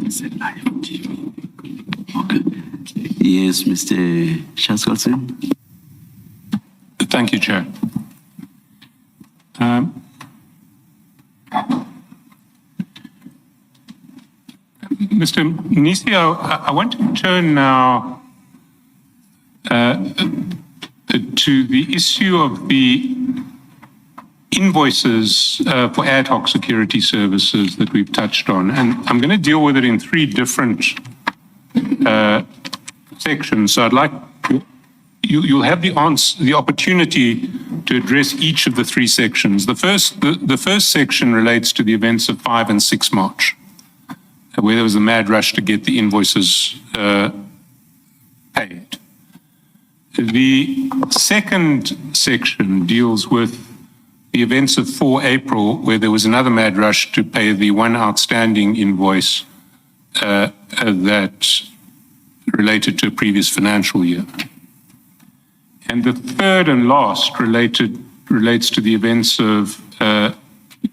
It's a live TV. Okay. Yes, Mr. Shaskalson. Thank you, Chair. Mr. Nkosi, I want to turn now to the issue of the invoices for ad hoc security services that we've touched on. And I'm going to deal with it in three different sections. So I'd like you'll have the opportunity to address each of the three sections. The first section relates to the events of 5 and 6 March, where there was a mad rush to get the invoices paid. The second section deals with the events of 4 April, where there was another mad rush to pay the one outstanding invoice that related to a previous financial year. And the third and last relates to the events of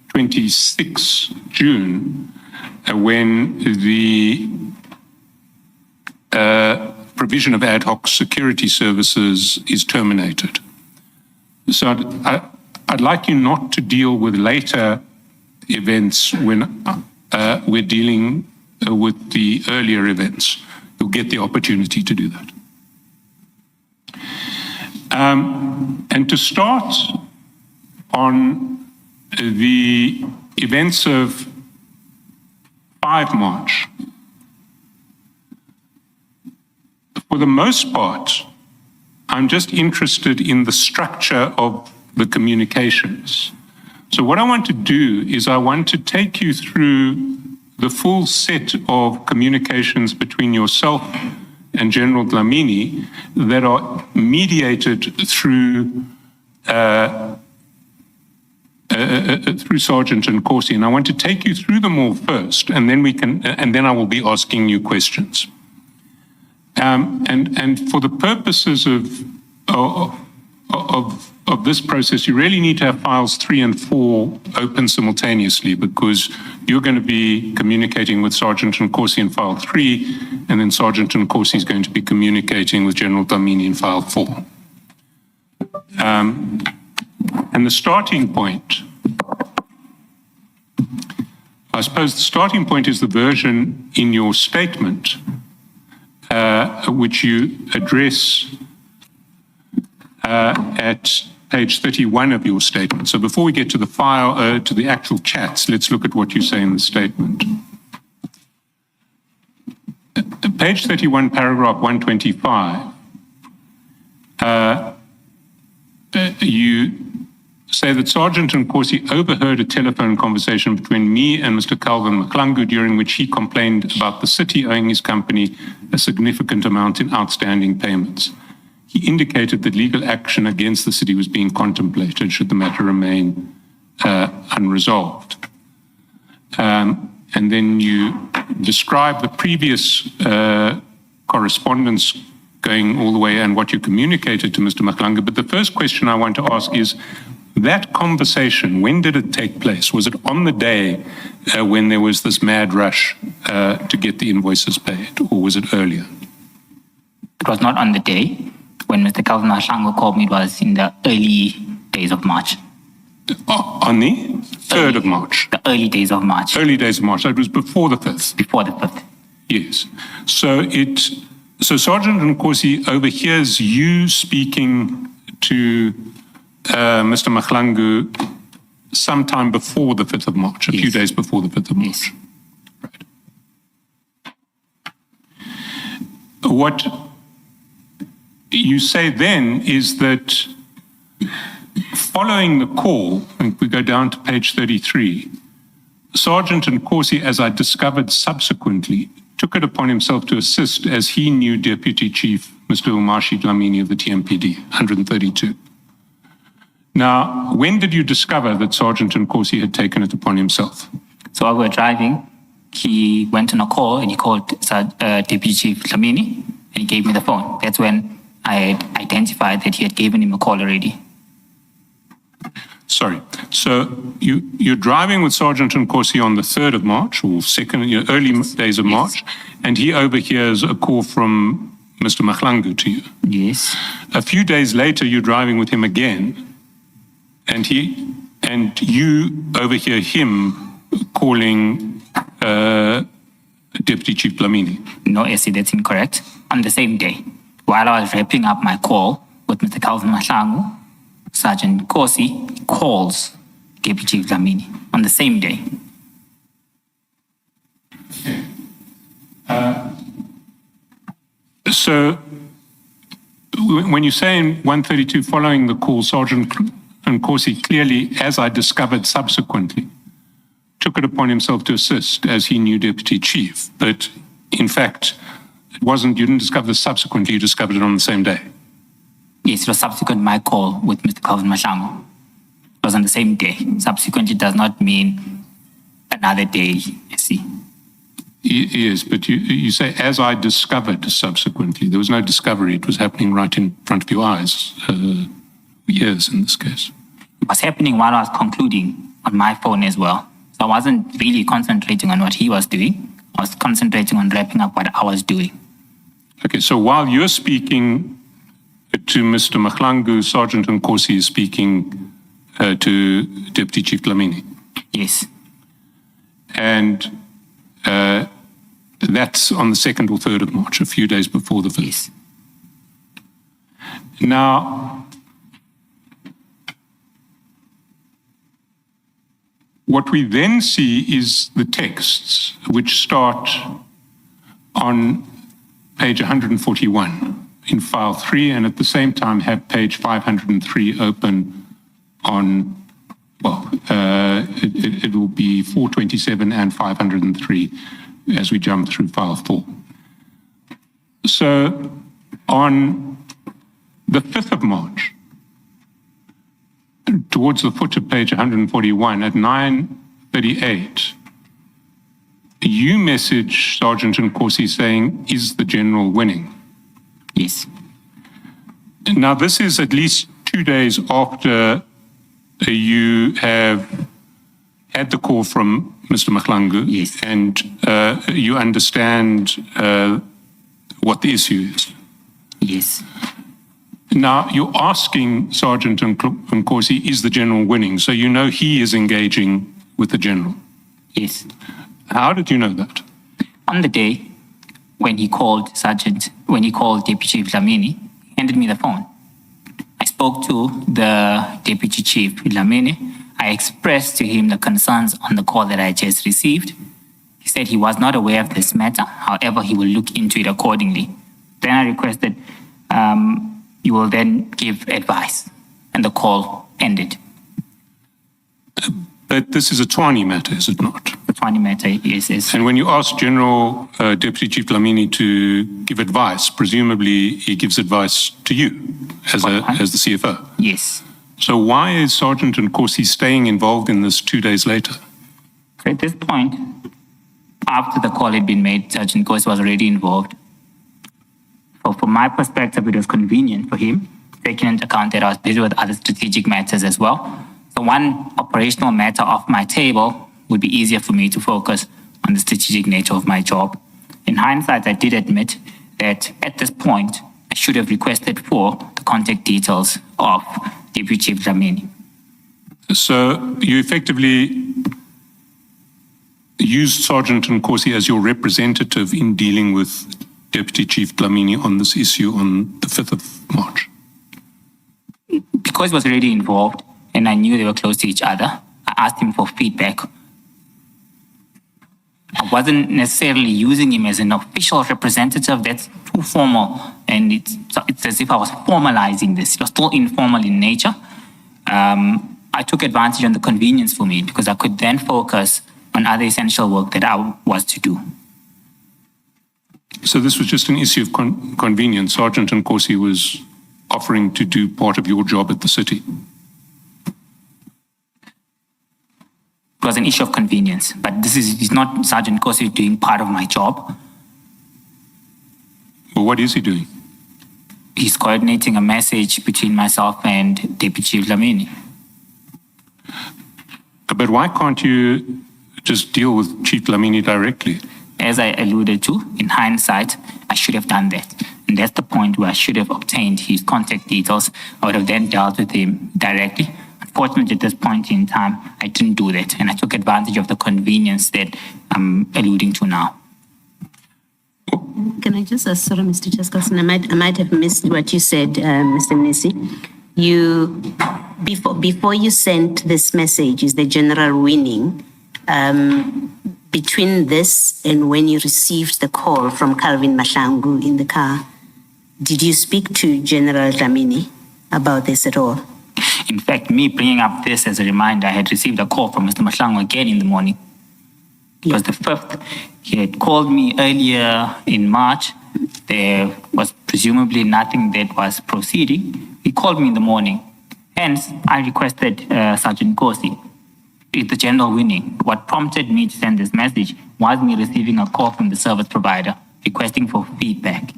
26 June, when the provision of ad hoc security services is terminated. So I'd like you not to deal with later events when we're dealing with the earlier events. You'll get the opportunity to do that. And to start on the events of 5 March, for the most part, I'm just interested in the structure of the communications. So what I want to do is I want to take you through the full set of communications between yourself and General Dlamini that are mediated through Sergeant Nkosi, and I want to take you through them all first, and then I will be asking you questions. And for the purposes of this process, you really need to have files 3 and 4 open simultaneously, because you're going to be communicating with Sergeant Nkosi in file 3, and then Sergeant Nkosi is going to be communicating with General Dlamini in file 4. And the starting point, I suppose the starting point is the version in your statement, which you address at page 31 of your statement. So before we get to the file, to the actual chats, let's look at what you say in the statement. Page 31, paragraph 125, you say that Sergeant Nkosi overheard a telephone conversation between me and Mr. Calvin Mahlangu, during which he complained about the city owing his company a significant amount in outstanding payments. He indicated that legal action against the city was being contemplated should the matter remain unresolved. And then you describe the previous correspondence going all the way and what you communicated to Mr. Mahlangu. But the first question I want to ask is, that conversation, when did it take place? Was it on the day when there was this mad rush to get the invoices paid, or was it earlier? It was not on the day. When Mr. Calvin Mahlangu called me, it was in the early days of March. On the 3rd of March? The early days of March. Early days of March. So it was before the 5th? Before the 5th. Yes. So Sergeant Nkosi overhears you speaking to Mr. Mahlangu sometime before the 5th of March, a few days before the 5th of March. Yes. Right. What you say then is that following the call, and we go down to page 33, Sergeant Nkosi, as I discovered subsequently, took it upon himself to assist as he knew Deputy Chief Mr. Umashi Dlamini of the TMPD, 132. Now, when did you discover that Sergeant Nkosi had taken it upon himself? So while we were driving, he went on a call and he called Deputy Chief Dlamini and he gave me the phone. That's when I had identified that he had given him a call already. Sorry. So you're driving with Sergeant Nkosi on the 3rd of March, or early days of March, and he overhears a call from Mr. Mahlangu to you. Yes. A few days later, you're driving with him again, and you overhear him calling Deputy Chief Dlamini. No, Essie, that's incorrect. On the same day, while I was wrapping up my call with Mr. Calvin Mahlangu, Sergeant Nkosi calls Deputy Chief Dlamini on the same day. So when you say in 132 following the call, Sergeant Nkosi clearly, as I discovered subsequently, took it upon himself to assist as he knew Deputy Chief. But in fact, you didn't discover this subsequently, you discovered it on the same day. Yes, it was subsequent my call with Mr. Calvin Mahlangu. It was on the same day. Subsequently does not mean another day, Essie. Yes, but you say, as I discovered subsequently. There was no discovery. It was happening right in front of your eyes. Years in this case. It was happening while I was concluding on my phone as well. So I wasn't really concentrating on what he was doing. I was concentrating on wrapping up what I was doing. Okay, so while you're speaking to Mr. Mahlangu, Sergeant Nkosi is speaking to Deputy Chief Dlamini. Yes. And that's on the 2nd or 3rd of March, a few days before the 5th. Yes. Now, what we then see is the texts which start on page 141 in file 3 and at the same time have page 503 open on, well, it will be 427 and 503 as we jump through file 4. So on the 5th of March, towards the foot of page 141 at 9:38, you message Sergeant Nkosi saying, "Is the general winning?" Yes. Now, this is at least 2 days after you have had the call from Mr. Mahlangu. Yes. And you understand what the issue is. Yes. Now, you're asking Sergeant Nkosi, is the general winning? So you know he is engaging with the general. Yes. How did you know that? On the day when he called Deputy Chief Dlamini, he handed me the phone. I spoke to the Deputy Chief Dlamini. I expressed to him the concerns on the call that I just received. He said he was not aware of this matter. However, he will look into it accordingly. Then I requested you will then give advice, and the call ended. But this is a Tshwane matter, is it not? The Tshwane matter is. And when you ask General Deputy Chief Dlamini to give advice, presumably he gives advice to you as the CFO. Yes. So why is Sergeant Nkosi staying involved in this 2 days later? So at this point, after the call had been made, Sergeant Nkosi was already involved. So from my perspective, it was convenient for him, taking into account that I was busy with other strategic matters as well. So one operational matter off my table would be easier for me to focus on the strategic nature of my job. In hindsight, I did admit that at this point, I should have requested for the contact details of Deputy Chief Dlamini. So you effectively used Sergeant Nkosi as your representative in dealing with Deputy Chief Dlamini on this issue on the 5th of March? Because he was already involved and I knew they were close to each other, I asked him for feedback. I wasn't necessarily using him as an official representative. That's too formal, and it's as if I was formalizing this. It was still informal in nature. I took advantage of the convenience for me because I could then focus on other essential work that I was to do. So this was just an issue of convenience. Sergeant Nkosi was offering to do part of your job at the city. It was an issue of convenience, but this is not Sergeant Nkosi doing part of my job. Well, what is he doing? He's coordinating a message between myself and Deputy Chief Dlamini. But why can't you just deal with Chief Dlamini directly? As I alluded to, in hindsight, I should have done that. And that's the point where I should have obtained his contact details. I would have then dealt with him directly. Unfortunately, at this point in time, I didn't do that. And I took advantage of the convenience that I'm alluding to now. Can I just ask, sorry, Mr. Chaskalson, I might have missed what you said, Mr. Nkosi. You, before you sent this message, is the general winning, between this and when you received the call from Calvin Mahlangu in the car, did you speak to General Dlamini about this at all? In fact, me bringing up this as a reminder, I had received a call from Mr. Mahlangu again in the morning. It was the 5th. He had called me earlier in March. There was presumably nothing that was proceeding. He called me in the morning. Hence, I requested Sergeant Nkosi, the general winning. What prompted me to send this message was me receiving a call from the service provider requesting for feedback.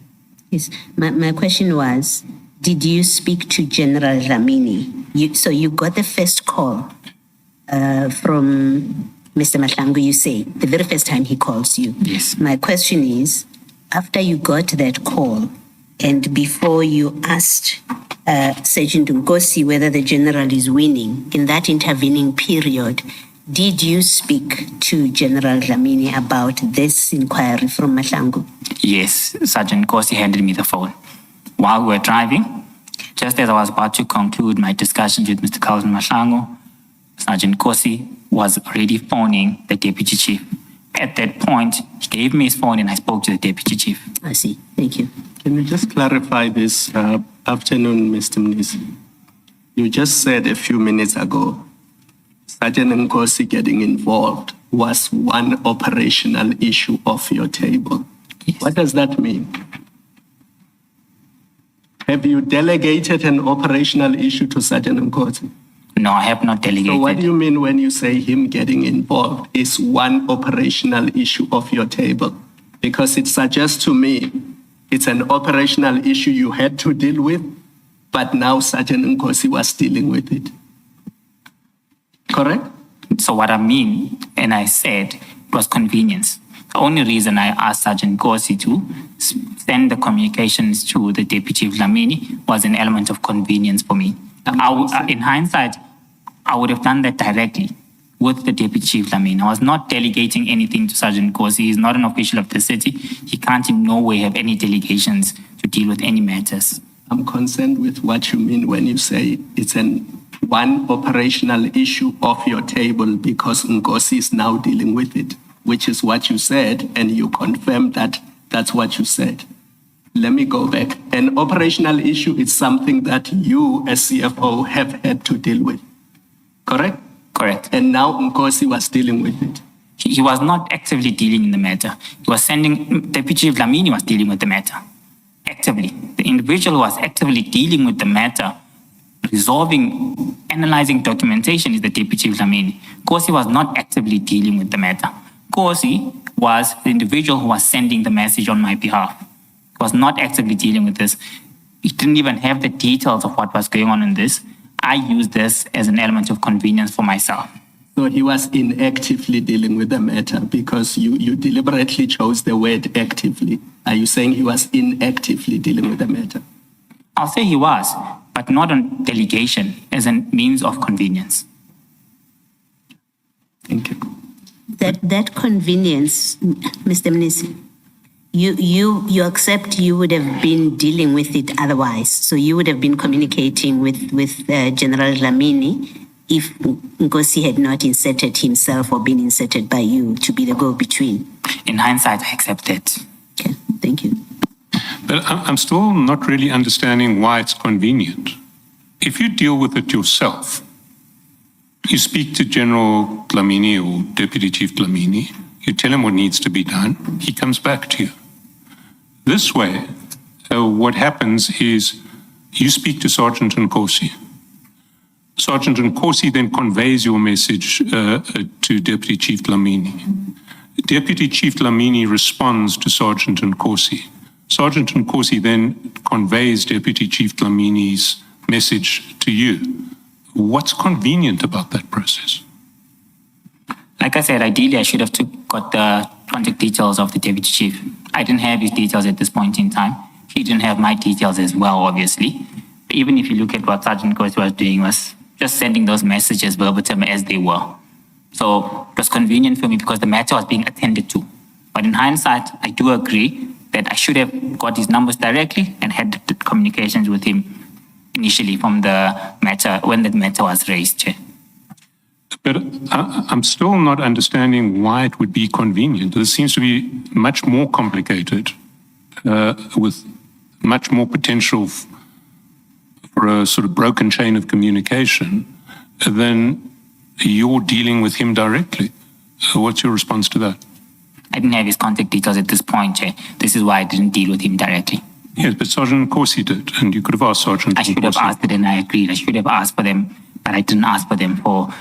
Yes, my question was, did you speak to General Dlamini? So you got the first call from Mr. Mahlangu, you say, the very first time he calls you. Yes. My question is, after you got that call and before you asked Sergeant Nkosi whether the general is winning, in that intervening period, did you speak to General Dlamini about this inquiry from Mahlangu? Yes, Sergeant Nkosi handed me the phone. While we were driving, just as I was about to conclude my discussions with Mr. Calvin Mahlangu, Sergeant Nkosi was already phoning the deputy chief. At that point, he gave me his phone and I spoke to the deputy chief. I see. Thank you. Can you just clarify this afternoon, Mr. Mnisi? You just said a few minutes ago, Sergeant Nkosi getting involved was one operational issue off your table. Yes. What does that mean? Have you delegated an operational issue to Sergeant Nkosi? No, I have not delegated. So what do you mean when you say him getting involved is one operational issue off your table? Because it suggests to me it's an operational issue you had to deal with, but now Sergeant Nkosi was dealing with it. Correct? So what I mean, and I said, it was convenience. The only reason I asked Sergeant Nkosi to send the communications to the Deputy Dlamini was an element of convenience for me. In hindsight, I would have done that directly with the Deputy Chief Dlamini. I was not delegating anything to Sergeant Nkosi. He's not an official of the city. He can't in no way have any delegations to deal with any matters. I'm concerned with what you mean when you say it's one operational issue off your table because Nkosi is now dealing with it, which is what you said, and you confirmed that that's what you said. Let me go back. An operational issue is something that you as CFO have had to deal with, correct? Correct. And now Nkosi was dealing with it. He was not actively dealing in the matter. He was Deputy Chief Dlamini was dealing with the matter. Actively. The individual who was actively dealing with the matter, resolving, analyzing documentation is the Deputy Chief Dlamini. Nkosi was not actively dealing with the matter. Nkosi was the individual who was sending the message on my behalf. He was not actively dealing with this. He didn't even have the details of what was going on in this. I used this as an element of convenience for myself. So he was inactively dealing with the matter because you deliberately chose the word actively. Are you saying he was inactively dealing with the matter? I'll say he was, but not on delegation as a means of convenience. Thank you. That convenience, Mr. Mnisi, you accept you would have been dealing with it otherwise. So you would have been communicating with General Dlamini if Nkosi had not inserted himself or been inserted by you to be the go-between. In hindsight, I accept that. Okay, thank you. But I'm still not really understanding why it's convenient. If you deal with it yourself, you speak to General Dlamini or Deputy Chief Dlamini, you tell him what needs to be done, he comes back to you. This way, what happens is you speak to Sergeant Nkosi. Sergeant Nkosi then conveys your message to Deputy Chief Dlamini. Deputy Chief Dlamini responds to Sergeant Nkosi. Sergeant Nkosi then conveys Deputy Chief Dlamini's message to you. What's convenient about that process? Like I said, ideally I should have got the contact details of the deputy chief. I didn't have his details at this point in time. He didn't have my details as well, obviously. But even if you look at what Sergeant Nkosi was doing, was just sending those messages verbatim as they were. So it was convenient for me because the matter was being attended to. But in hindsight, I do agree that I should have got his numbers directly and had the communications with him initially from the matter, when the matter was raised, Chair. But I'm still not understanding why it would be convenient. This seems to be much more complicated, with much more potential for a sort of broken chain of communication than you're dealing with him directly. So what's your response to that? I didn't have his contact details at this point, Chair. This is why I didn't deal with him directly. Yes, but Sergeant Nkosi did, and you could have asked Sergeant I should have Nkosi. asked it, and I agreed. I should have asked for them, but I didn't ask for them for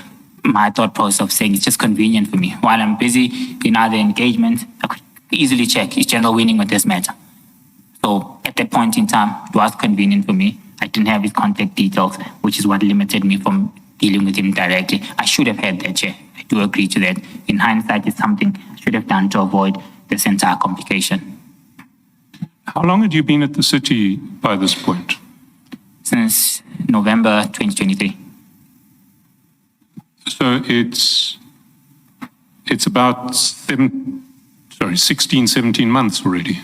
my thought process of saying it's just convenient for me. While I'm busy in other engagement, I could easily check, is General winning with this matter? So at that point in time, it was convenient for me. I didn't have his contact details, which is what limited me from dealing with him directly. I should have had that, Chair. I do agree to that. In hindsight, it's something I should have done to avoid this entire complication. How long had you been at the city by this point? Since November 2023. So it's about 16, 17 months already.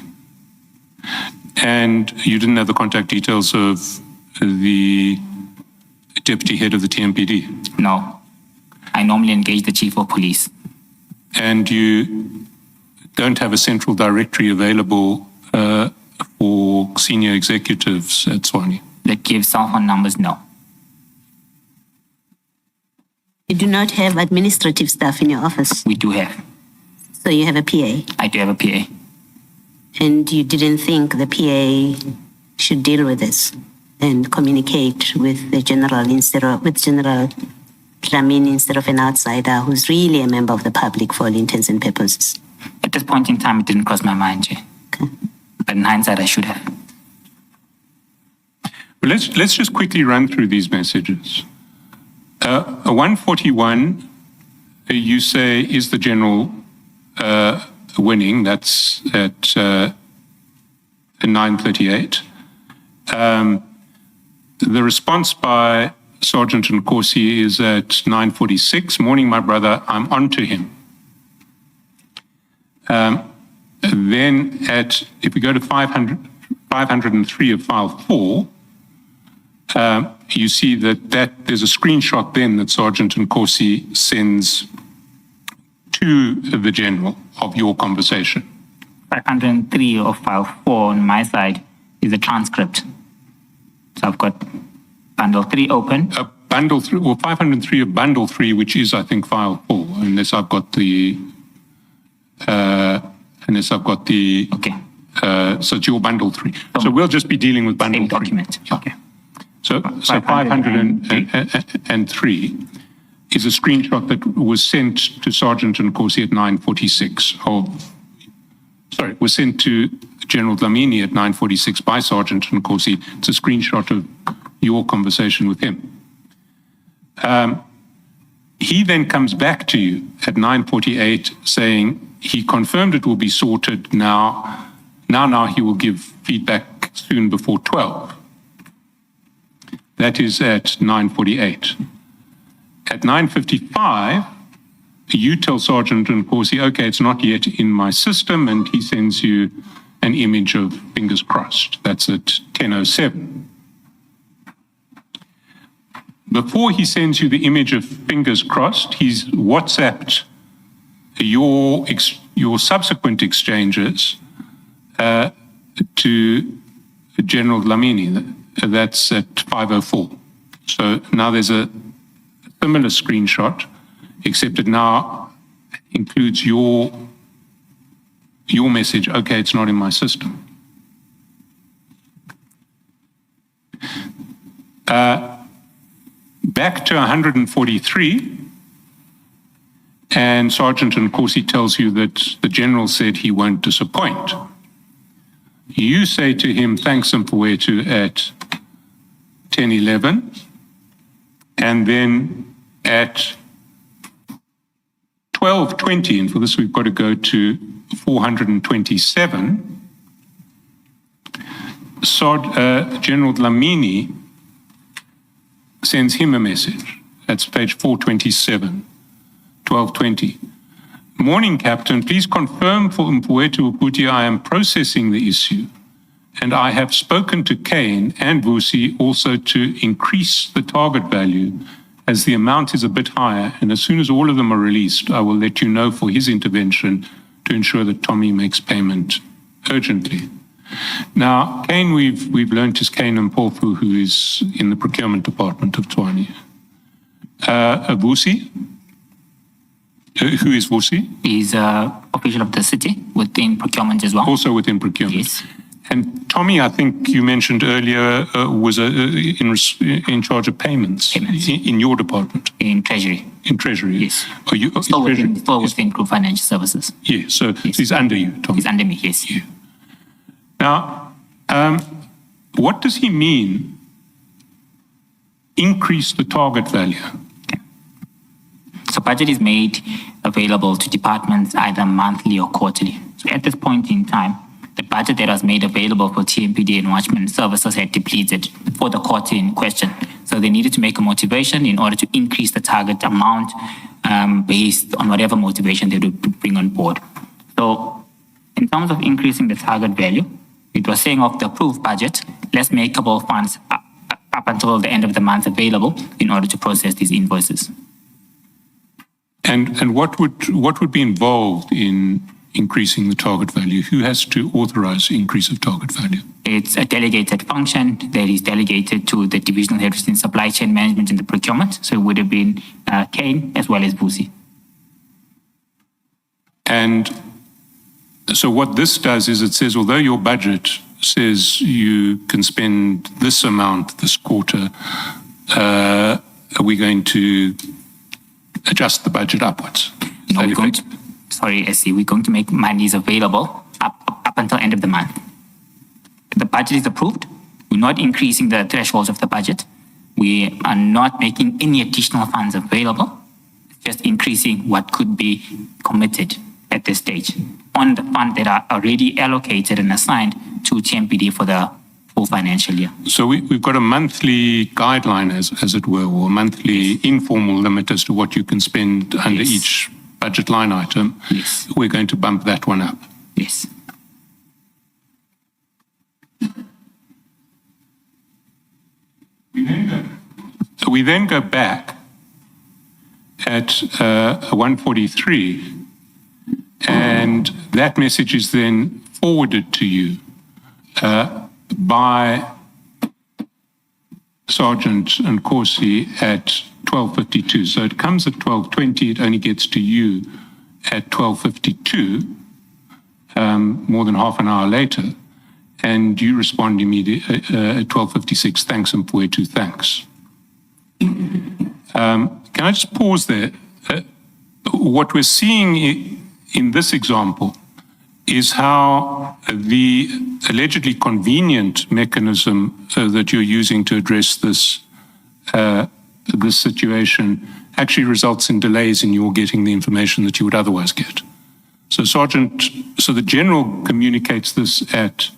And you didn't have the contact details of the deputy head of the TMPD? No. I normally engage the chief of police. And you don't have a central directory available for senior executives at Tshwane? That gives cell phone numbers, no. You do not have administrative staff in your office, We do have. so you have a PA. I do have a PA. And you didn't think the PA should deal with this and communicate with the general with General Dlamini instead of an outsider who's really a member of the public for all intents and purposes. At this point in time, it didn't cross my mind, Jay. Okay. But in hindsight, I should have. Well, let's just quickly run through these messages. A 141, you say, is the general winning. That's at 9:38. The response by Sergeant Nkosi is at 9:46. Morning, my brother. I'm on to him. Then if we go to 503 of file 4, you see that there's a screenshot then that Sergeant Nkosi sends to the general of your conversation. 503 of file 4 on my side is a transcript. So I've got bundle 3 open. Bundle 3, or 503 of bundle 3, which is, I think, file 4, unless I've got the. Okay. So it's your bundle 3. So we'll just be dealing with bundle Same 3. document. Okay. So 503 is a screenshot that was sent to Sergeant Nkosi at 9:46 was sent to General Dlamini at 9:46 by Sergeant Nkosi. It's a screenshot of your conversation with him. He then comes back to you at 9:48 saying he confirmed it will be sorted now. Now he will give feedback soon before 12. That is at 9:48. At 9:55, you tell Sergeant Nkosi, okay, it's not yet in my system, and he sends you an image of fingers crossed. That's at 10:07. Before he sends you the image of fingers crossed, he's WhatsApped your subsequent exchanges to General Dlamini. That's at 5:04. So now there's a similar screenshot, except it now includes your message, okay, it's not in my system. Back to 143, and Sergeant Nkosi tells you that the general said he won't disappoint. You say to him, thanks, Mfowethu, at 10:11. And then at 12:20, and for this we've got to go to 427, General Dlamini sends him a message. That's page 427, 12:20. Morning, Captain. Please confirm for Mfowethu Ukuthi I am processing the issue, and I have spoken to Kane and Vusi also to increase the target value as the amount is a bit higher, and as soon as all of them are released, I will let you know for his intervention to ensure that Tommy makes payment urgently. Now, Kane, we've learned is Kane Mpofu, who is in the procurement department of Tshwane. Vusi, who is Vusi? He's an official of the city within procurement as well. Also within procurement. Yes. And Tommy, I think you mentioned earlier, was in charge of payments. In your department. In Treasury. In Treasury. Yes. Are you Still within Group Financial Services. Yeah. So he's under you, Tommy. He's under me. Yes. Yeah. Now, what does he mean? Increase the target value. So budget is made available to departments either monthly or quarterly. So at this point in time, the budget that was made available for TMPD and Watchman services had depleted for the quarter in question. So they needed to make a motivation in order to increase the target amount based on whatever motivation they would bring on board. So in terms of increasing the target value, it was saying of the approved budget, less makeable funds up until the end of the month available in order to process these invoices. And what would be involved in increasing the target value? Who has to authorize the increase of target value? It's a delegated function that is delegated to the divisional heads in supply chain management and the procurement. So it would have been Kane as well as Vusi. And so what this does is it says, although your budget says you can spend this amount this quarter, are we going to adjust the budget upwards? No, we're going to, we're going to make monies available up until end of the month. The budget is approved. We're not increasing the thresholds of the budget. We are not making any additional funds available. It's just increasing what could be committed at this stage on the funds that are already allocated and assigned to TMPD for the full financial year. So we've got a monthly guideline, as it were, or a monthly informal limit as to what you can spend under each budget line item. Yes. We're going to bump that one up. Yes. We then go back at 143, and that message is then forwarded to you by Sergeant Nkosi at 12:52. So it comes at 12:20. It only gets to you at 12:52, more than half an hour later, and you respond immediately at 12:56. Thanks, Mfowethu. Thanks. Can I just pause there? What we're seeing in this example is how the allegedly convenient mechanism that you're using to address this this situation actually results in delays in your getting the information that you would otherwise get. So the general communicates this at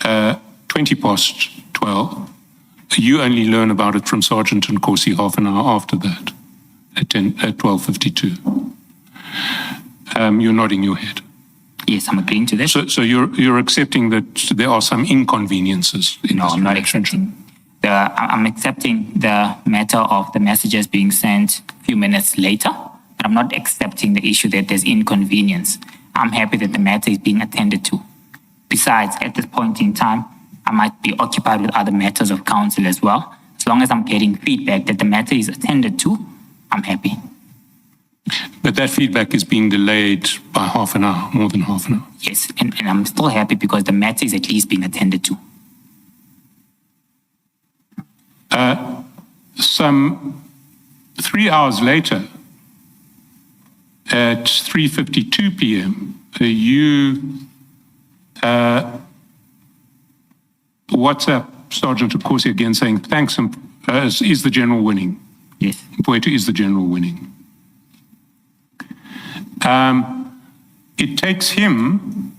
12:20. You only learn about it from Sergeant Nkosi half an hour after that, at 12:52. You're nodding your head. Yes, I'm agreeing to that. So you're accepting that there are some inconveniences in No, this I'm not relationship? accepting. I'm accepting the matter of the messages being sent a few minutes later, but I'm not accepting the issue that there's inconvenience. I'm happy that the matter is being attended to. Besides, at this point in time, I might be occupied with other matters of council as well. As long as I'm getting feedback that the matter is attended to, I'm happy. But that feedback is being delayed by half an hour, more than half an hour. Yes, and I'm still happy because the matter is at least being attended to. Some 3 hours later, at 3:52 p.m., you WhatsApp Sergeant Nkosi again saying, thanks, is the general winning. Yes. Mfowethu is the general winning. It takes him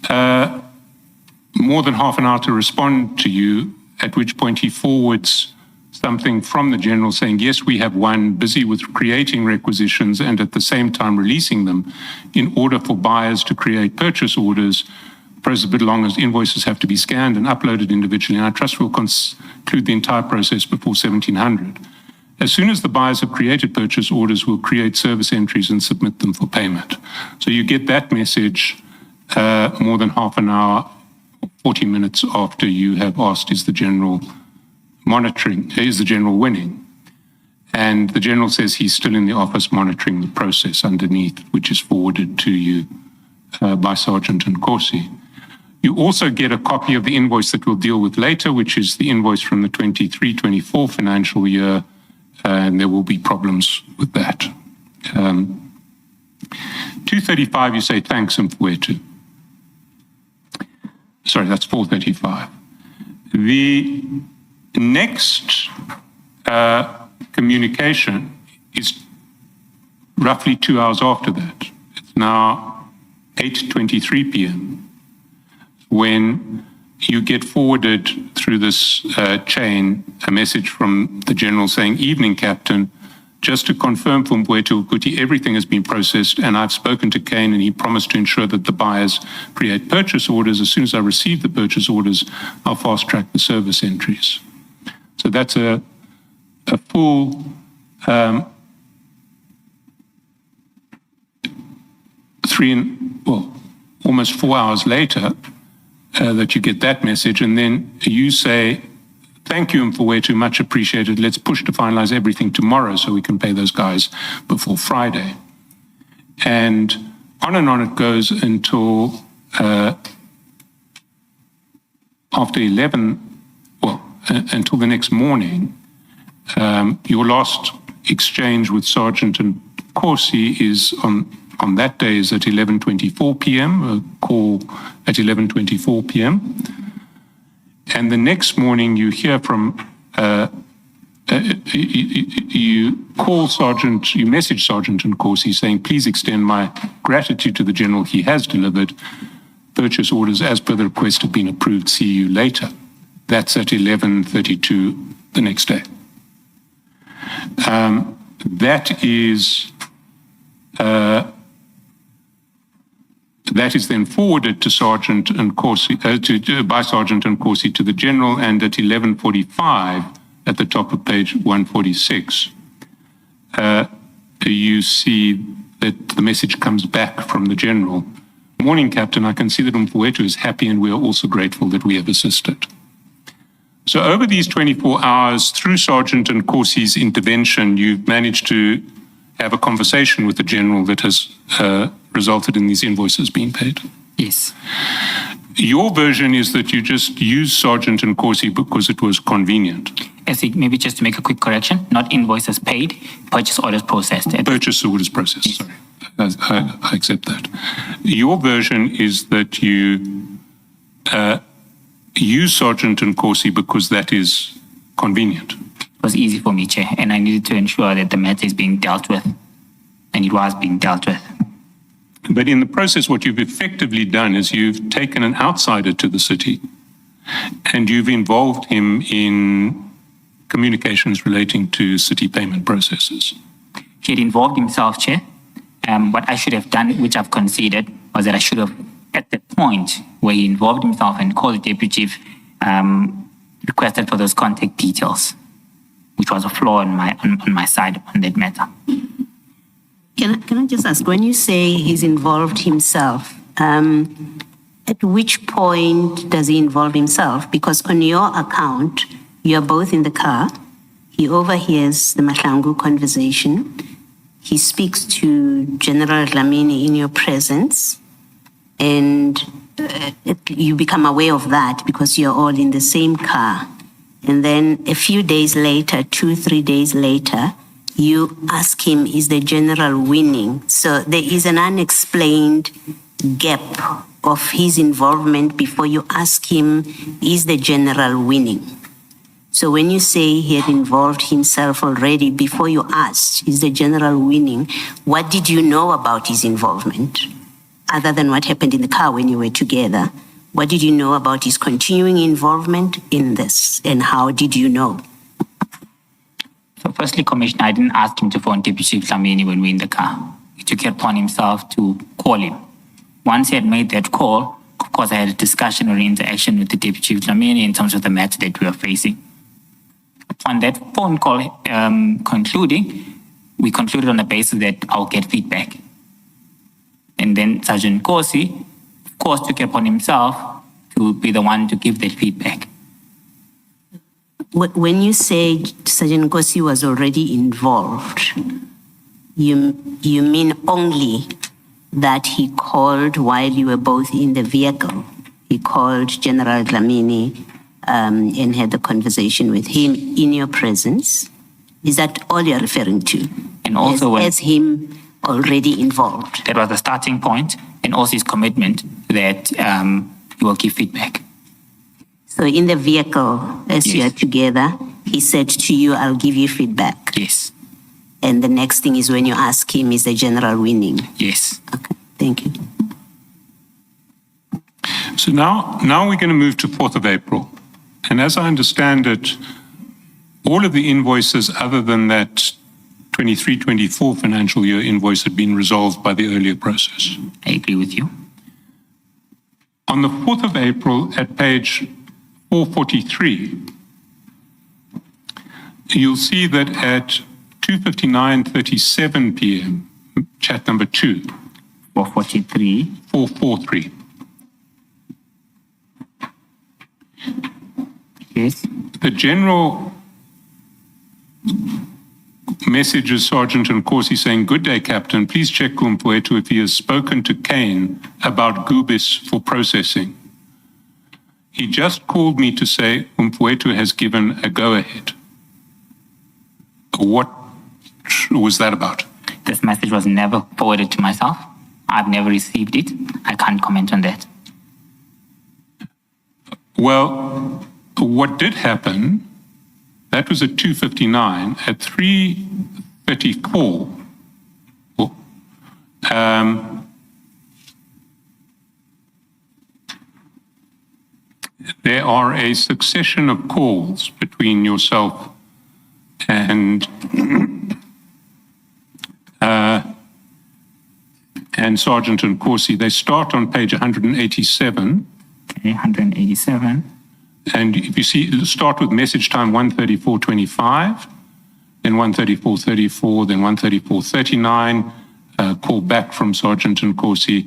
more than half an hour to respond to you, at which point he forwards something from the general saying, yes, we have one, busy with creating requisitions and at the same time releasing them in order for buyers to create purchase orders. The process is a bit long as invoices have to be scanned and uploaded individually, and I trust we'll conclude the entire process before 1700. As soon as the buyers have created purchase orders, we'll create service entries and submit them for payment. So you get that message more than half an hour, 40 minutes after you have asked, is the general winning? And the general says he's still in the office monitoring the process underneath, which is forwarded to you by Sergeant Nkosi. You also get a copy of the invoice that we'll deal with later, which is the invoice from the 23-24 financial year, and there will be problems with that. 235, you say thanks, Mfowethu. Sorry, that's 435. The next communication is roughly 2 hours after that. It's now 8:23 p.m. when you get forwarded through this chain a message from the general saying, evening, Captain, just to confirm from Mfowethu Kuti, everything has been processed and I've spoken to Kane and he promised to ensure that the buyers create purchase orders. As soon as I receive the purchase orders, I'll fast track the service entries. So that's a full almost 4 hours later that you get that message, and then you say, thank you, Mfowethu, much appreciated. Let's push to finalize everything tomorrow so we can pay those guys before Friday. And on it goes until after 11, until the next morning. Your last exchange with Sergeant Nkosi is on that day is at 11:24 p.m., a call at 11:24 p.m. And the next morning you hear from, you message Sergeant Nkosi saying, please extend my gratitude to the general. He has delivered. Purchase orders as per the request have been approved. See you later. That's at 11:32 the next day. That is then forwarded to Sergeant Nkosi, by Sergeant Nkosi to the general, and at 11:45 at the top of page 146, you see that the message comes back from the general. Morning, Captain, I can see that Mfowethu is happy and we are also grateful that we have assisted. So over these 24 hours, through Sergeant Nkosi's intervention, you've managed to have a conversation with the general that has resulted in these invoices being paid. Yes. Your version is that you just used Sergeant Nkosi because it was convenient. Maybe just to make a quick correction, not invoices paid, purchase orders processed. Purchase orders processed, sorry. I accept that. Your version is that you use Sergeant Nkosi because that is convenient. It was easy for me, Chair, and I needed to ensure that the matter is being dealt with, and it was being dealt with. But in the process, what you've effectively done is you've taken an outsider to the city and you've involved him in communications relating to city payment processes. He had involved himself, Chair. What I should have done, which I've conceded, was that I should have, at the point where he involved himself and called the Deputy Chief, requested for those contact details, which was a flaw on my side on that matter. Can I just ask, when you say he's involved himself, at which point does he involve himself? Because on your account, you're both in the car. He overhears the Mahlangu conversation. He speaks to General Dlamini in your presence, and you become aware of that because you're all in the same car. And then a few days later, 2-3 days later, you ask him, is the general winning? So there is an unexplained gap of his involvement before you ask him, is the general winning? So when you say he had involved himself already before you asked, is the general winning, what did you know about his involvement? Other than what happened in the car when you were together, what did you know about his continuing involvement in this? And how did you know? So firstly, Commissioner, I didn't ask him to phone Deputy Chief Dlamini when we were in the car. He took it upon himself to call him. Once he had made that call, of course, I had a discussion or interaction with the Deputy Chief Dlamini in terms of the matter that we were facing. On that phone call concluding, we concluded on the basis that I'll get feedback. And then Sergeant Nkosi, of course, took it upon himself to be the one to give that feedback. When you say Sergeant Nkosi was already involved, you mean only that he called while you were both in the vehicle? He called General Dlamini and had the conversation with him in your presence? Is that all you're referring to? And also as him already involved? That was the starting point, and also his commitment that he will give feedback. So in the vehicle, as you are together, he said to you, I'll give you feedback. Yes. And the next thing is when you ask him, is the general winning? Yes. Okay, thank you. So now we're going to move to 4th of April. And as I understand it, all of the invoices other than that 23-24 financial year invoice had been resolved by the earlier process. I agree with you. On the 4th of April, at page 443, you'll see that at 2:59:37 p.m., chat number 2. 443. 443. Yes. The general message is Sergeant Nkosi saying, "Good day, Captain. Please check Kumpuetu if he has spoken to Kane about Gubis for processing. He just called me to say Kumpuetu has given a go-ahead." What was that about? This message was never forwarded to myself. I've never received it. I can't comment on that. Well, what did happen, that was at 2:59. At 3:34, there are a succession of calls between yourself and Sergeant Nkosi. They start on page 187. Okay, 187. And if you see, start with message time 1:34:25, then 1:34:34, then 1:34:39, call back from Sergeant Nkosi.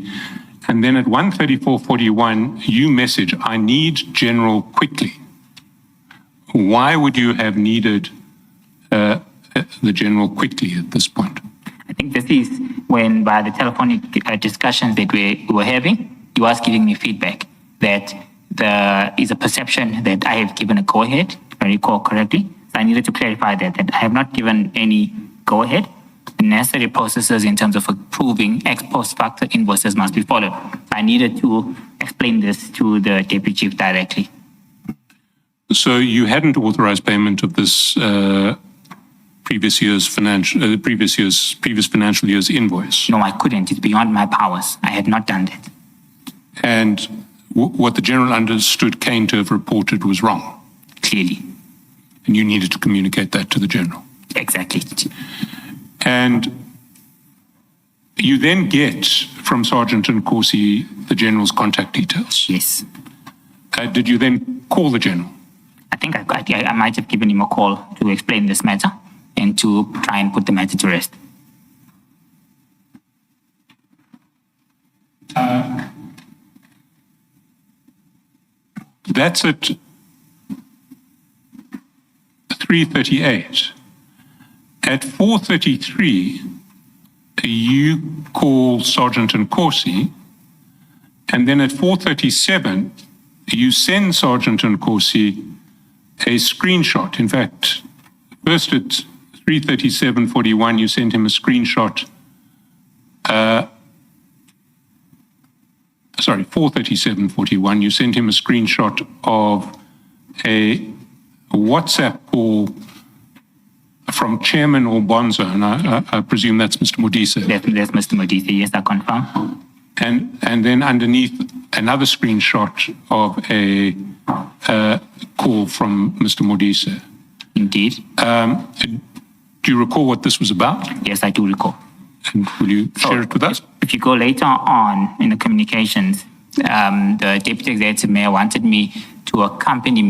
And then at 1:34:41, you message, "I need General quickly." Why would you have needed the General quickly at this point? I think this is when, by the telephonic discussions that we were having, he was giving me feedback that there is a perception that I have given a go-ahead, if I recall correctly. So I needed to clarify that I have not given any go-ahead. The necessary processes in terms of approving ex post facto invoices must be followed. So I needed to explain this to the Deputy Chief directly. So you hadn't authorized payment of this previous financial year's invoice? No, I couldn't. It's beyond my powers. I had not done that. And what the General understood Kane to have reported was wrong. Clearly. And you needed to communicate that to the General. Exactly. And you then get from Sergeant Nkosi the General's contact details. Yes. Did you then call the General? I think I might have given him a call to explain this matter and to try and put the matter to rest. That's at 3:38. At 4:33, you call Sergeant Nkosi, and then at 4:37, you send Sergeant Nkosi a screenshot. In fact, first at 3:37:41, you sent him a screenshot. 4:37:41, you sent him a screenshot of WhatsApp call from Chairman or Bonzo, and I presume that's Mr. Modise. That's Mr. Modise. Yes, I confirm. And then underneath another screenshot of a call from Mr. Modise. Indeed. Do you recall what this was about? Yes, I do recall. And will you share it with us? If you go later on in the communications, the deputy executive mayor wanted me to accompany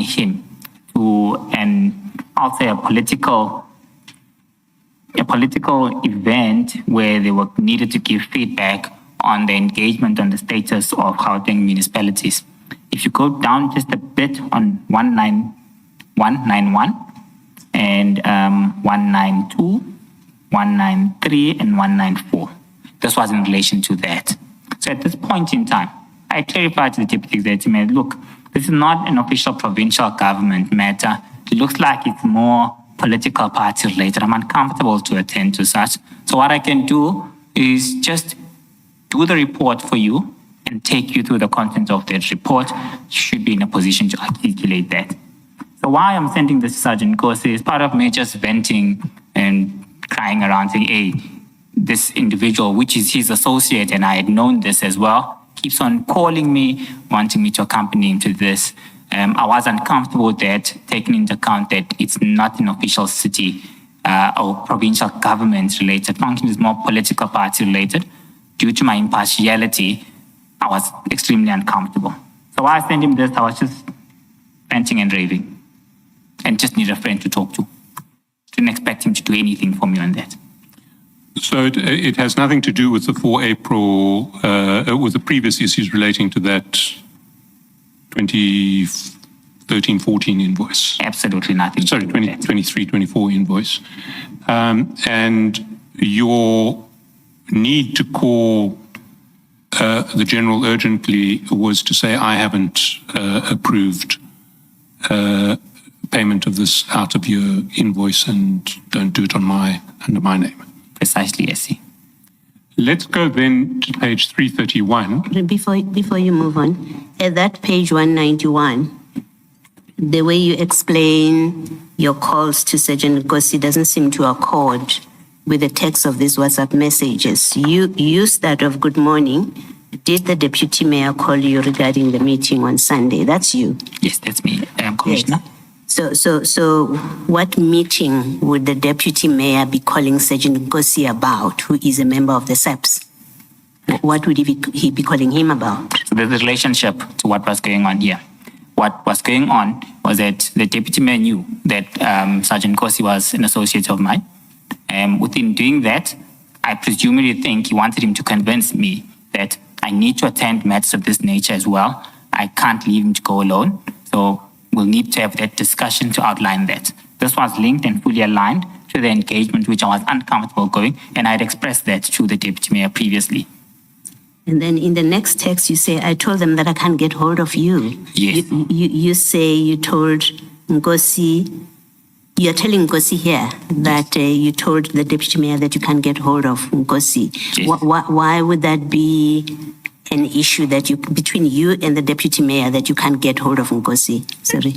him to I'll say a political event where they were needed to give feedback on the engagement on the status of Gauteng municipalities. If you go down just a bit on 191 and 192, 193 and 194. This was in relation to that. So at this point in time, I clarified to the deputy executive mayor, look, this is not an official provincial government matter. It looks like it's more political party related. I'm uncomfortable to attend to such. So what I can do is just do the report for you and take you through the content of that report. You should be in a position to articulate that. So why I'm sending this to Sergeant Nkosi is part of me just venting and crying around saying, hey, this individual, which is his associate, and I had known this as well, keeps on calling me, wanting me to accompany him to this. I was uncomfortable with that, taking into account that it's not an official city or provincial government related function, it's more political party related. Due to my impartiality, I was extremely uncomfortable. So while I sent him this, I was just venting and raving and just need a friend to talk to. Didn't expect him to do anything for me on that. So it has nothing to do with the 4 April, with the previous issues relating to that 2013-14 invoice. Absolutely nothing. Sorry, 2023-24 invoice. And your need to call the general urgently was to say, I haven't approved payment of this out of your invoice and don't do it under my name. Precisely, yes. Let's go then to page 331. Before you move on, at that page 191, the way you explain your calls to Sergeant Nkosi doesn't seem to accord with the text of these WhatsApp messages. You start off, good morning. Did the deputy mayor call you regarding the meeting on Sunday? That's you. Yes, that's me, Commissioner. Yes. So what meeting would the deputy mayor be calling Sergeant Nkosi about, who is a member of the SAPS? What would he be calling him about? So there's a relationship to what was going on here. What was going on was that the deputy mayor knew that Sergeant Nkosi was an associate of mine. And within doing that, I presumably think he wanted him to convince me that I need to attend matters of this nature as well. I can't leave him to go alone. So we'll need to have that discussion to outline that. This was linked and fully aligned to the engagement which I was uncomfortable going, and I had expressed that to the deputy mayor previously. And then in the next text, you say, I told them that I can't get hold of you. Yes. You say you told Nkosi, you're telling Nkosi here that you told the deputy mayor that you can't get hold of Nkosi. Yes. Why would that be an issue that between you and the deputy mayor that you can't get hold of Nkosi? Sorry.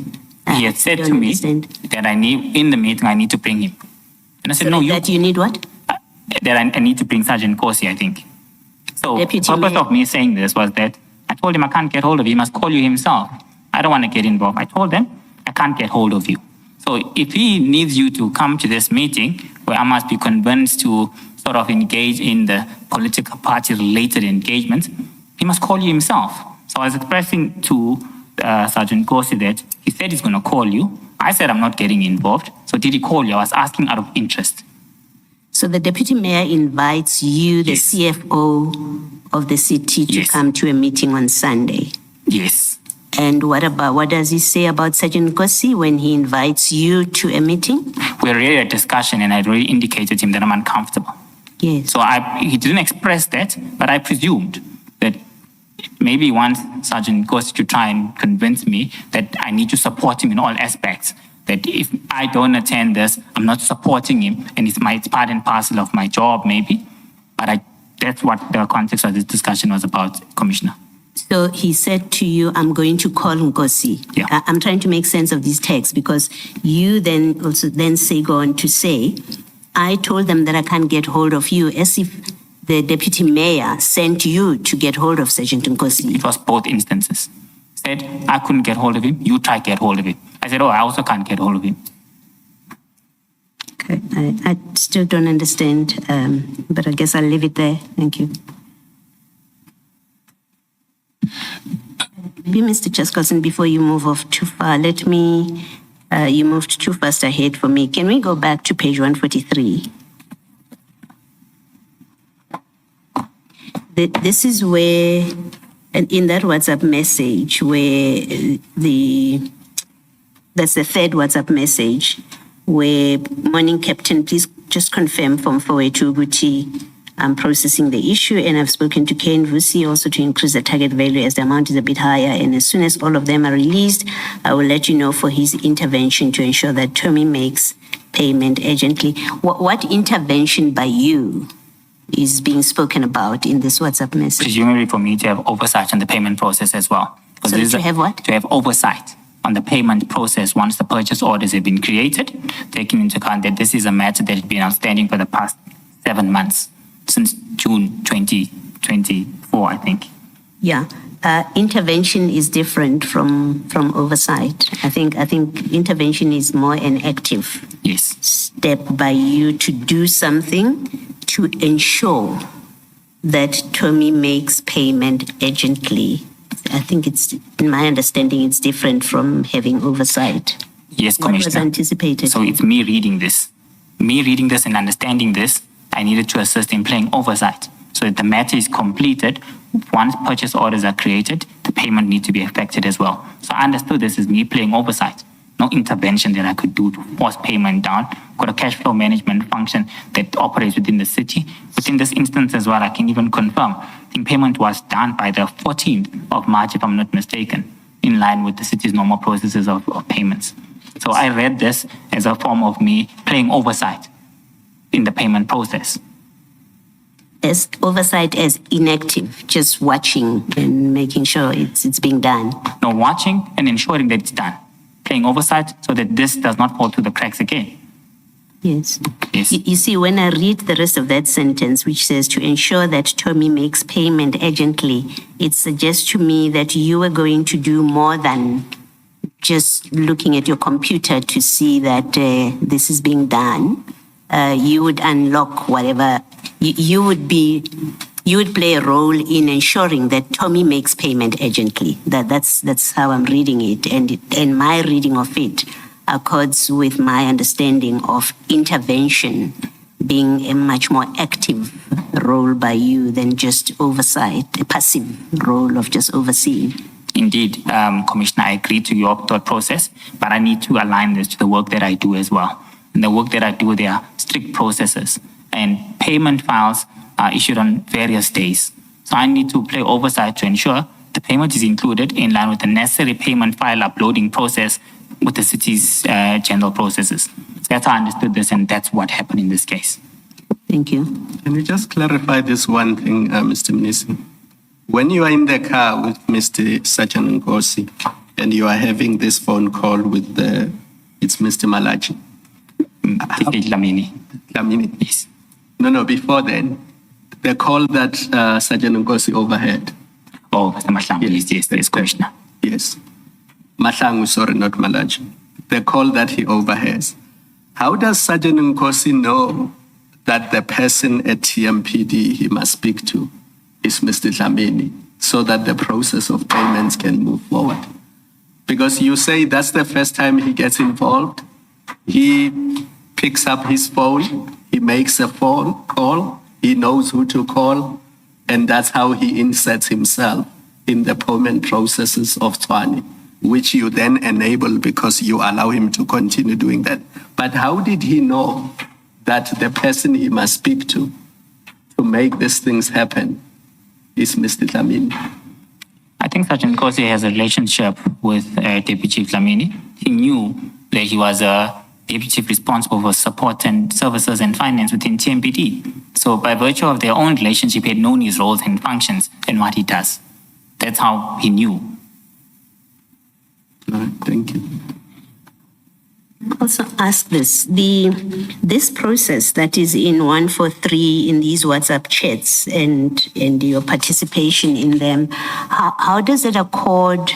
He had said to me that in the meeting, I need to bring him. And I said, no, that you need what? That I need to bring Sergeant Nkosi, I think. So the purpose of me saying this was that I told him I can't get hold of you. He must call you himself. I don't want to get involved. I told them I can't get hold of you. So if he needs you to come to this meeting where I must be convinced to sort of engage in the political party related engagement, he must call you himself. So I was expressing to Sergeant Nkosi that he said he's going to call you. I said I'm not getting involved. So did he call you? I was asking out of interest. So the deputy mayor invites you, the Yes. CFO of the city, to Yes. come to a meeting on Sunday. Yes. And what does he say about Sergeant Nkosi when he invites you to a meeting? We already had a discussion and I already indicated to him that I'm uncomfortable. Yes. So he didn't express that, but I presumed that maybe he wants Sergeant Nkosi to try and convince me that I need to support him in all aspects. That if I don't attend this, I'm not supporting him, and it's part and parcel of my job, maybe. But that's what the context of this discussion was about, Commissioner. So he said to you, I'm going to call Nkosi. Yeah. I'm trying to make sense of these texts because you then also go on to say, I told them that I can't get hold of you, as if the deputy mayor sent you to get hold of Sergeant Nkosi. It was both instances. Said, I couldn't get hold of him, you try to get hold of him. I said, oh, I also can't get hold of him. Okay, I still don't understand, but I guess I'll leave it there. Thank you. Maybe Mr. Chaskalson, before you move off too far, you moved too fast ahead for me. Can we go back to page 143? This is where, in that WhatsApp message, where that's the third WhatsApp message, where, morning Captain, please just confirm from Fowethu Guti, I'm processing the issue and I've spoken to Ken Vusi also to increase the target value as the amount is a bit higher. And as soon as all of them are released, I will let you know for his intervention to ensure that Tommy makes payment urgently. What intervention by you is being spoken about in this WhatsApp message? Presumably for me to have oversight on the payment process as well. So to have what? To have oversight on the payment process once the purchase orders have been created, taking into account that this is a matter that has been outstanding for the past 7 months, since June 2024, I think. Yeah. Intervention is different from oversight. I think intervention is more an active step by you to do something to ensure that Tommy makes payment urgently. I think it's, in my understanding, it's different from having oversight. Yes, What was Commissioner. anticipated? So it's me reading this and understanding this. I needed to assist in playing oversight so that the matter is completed. Once purchase orders are created, the payment needs to be effected as well. So I understood this as me playing oversight. No intervention that I could do to force payment down. Got a cash flow management function that operates within the city. Within this instance as well, I can even confirm, I think payment was done by the 14th of March, if I'm not mistaken, in line with the city's normal processes of payments. So I read this as a form of me playing oversight in the payment process. As oversight as inactive, just watching and making sure it's being done. No, watching and ensuring that it's done. Playing oversight so that this does not fall through the cracks again. Yes. Yes. You see, when I read the rest of that sentence, which says to ensure that Tommy makes payment urgently, it suggests to me that you are going to do more than just looking at your computer to see that this is being done. You would unlock whatever, you would play a role in ensuring that Tommy makes payment urgently. That's how I'm reading it. And my reading of it accords with my understanding of intervention being a much more active role by you than just oversight, a passive role of just overseeing. Indeed, Commissioner, I agree to your thought process, but I need to align this to the work that I do as well. In the work that I do, there are strict processes, and payment files are issued on various days. So I need to play oversight to ensure the payment is included in line with the necessary payment file uploading process with the city's general processes. That's how I understood this, and that's what happened in this case. Thank you. Can you just clarify this one thing, Mr. Mnisi? When you are in the car with Mr. Sergeant Nkosi and you are having this phone call with it's Mr. Malachi. Lamini. Lamini. Yes. No, before then, the call that Sergeant Nkosi overheard. Oh, Mr. Mahlangu, yes, Commissioner. Yes. Mahlangu, sorry, not Malachi. The call that he overhears. How does Sergeant Nkosi know that the person at TMPD he must speak to is Mr. Dlamini, so that the process of payments can move forward? Because you say that's the first time he gets involved. He picks up his phone, he makes a phone call, he knows who to call, and that's how he inserts himself in the payment processes of Tshwane, which you then enable because you allow him to continue doing that. But how did he know that the person he must speak to make these things happen is Mr. Dlamini? I think Sergeant Nkosi has a relationship with Deputy Chief Dlamini. He knew that he was a Deputy Chief responsible for support and services and finance within TMPD. So by virtue of their own relationship, he had known his roles and functions and what he does. That's how he knew. All right, thank you. Also ask this, this process that is in 143 in these WhatsApp chats and your participation in them, how does it accord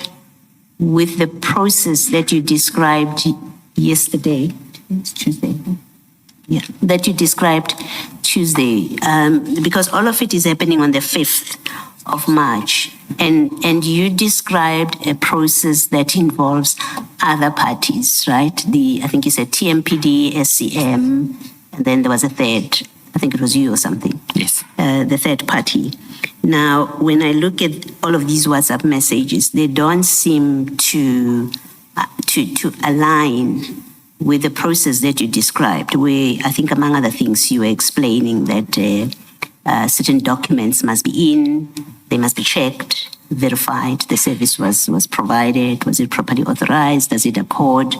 with the process that you described yesterday? It's Tuesday. Yeah, that you described Tuesday, because all of it is happening on the 5th of March. And you described a process that involves other parties, right? I think you said TMPD, SCM, and then there was a third, I think it was you or something. Yes. The third party. Now, when I look at all of these WhatsApp messages, they don't seem to align with the process that you described, where I think among other things you were explaining that certain documents must be in, they must be checked, verified, the service was provided, was it properly authorized, does it accord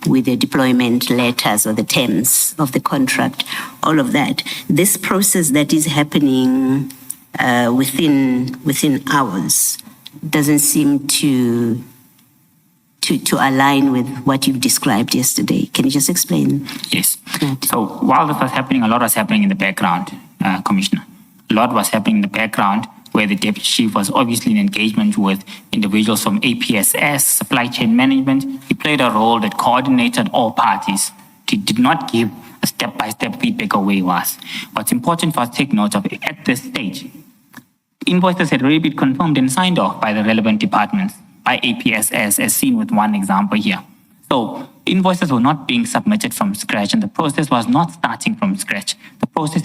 with the deployment letters or the terms of the contract, all of that. This process that is happening within hours doesn't seem to align with what you've described yesterday. Can you just explain? Yes. So while this was happening, a lot was happening in the background, Commissioner. A lot was happening in the background where the deputy chief was obviously in engagement with individuals from APSS, supply chain management. He played a role that coordinated all parties. He did not give a step-by-step feedback of where he was. What's important for us to take note of at this stage, invoices had already been confirmed and signed off by the relevant departments, by APSS, as seen with one example here. So invoices were not being submitted from scratch, and the process was not starting from scratch. The process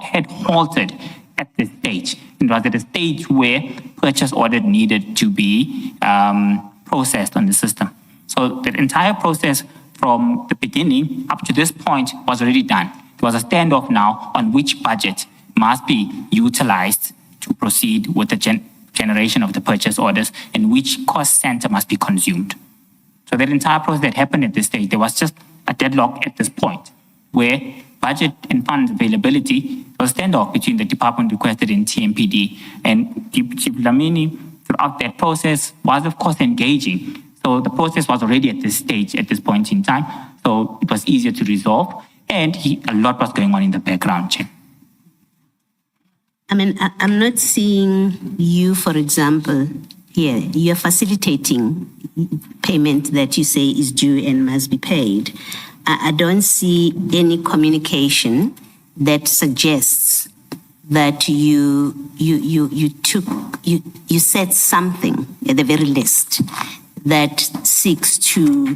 had halted at this stage. It was at a stage where purchase order needed to be processed on the system. So the entire process from the beginning up to this point was already done. It was a standoff now on which budget must be utilized to proceed with the generation of the purchase orders and which cost center must be consumed. So that entire process that happened at this stage, there was just a deadlock at this point where budget and funds availability was a standoff between the department requested in TMPD. And Chief Lamini, throughout that process, was of course engaging. So the process was already at this stage, at this point in time. So it was easier to resolve. And a lot was going on in the background, Chair. I mean, I'm not seeing you, for example, here. You're facilitating payment that you say is due and must be paid. I don't see any communication that suggests that you said something at the very least that seeks to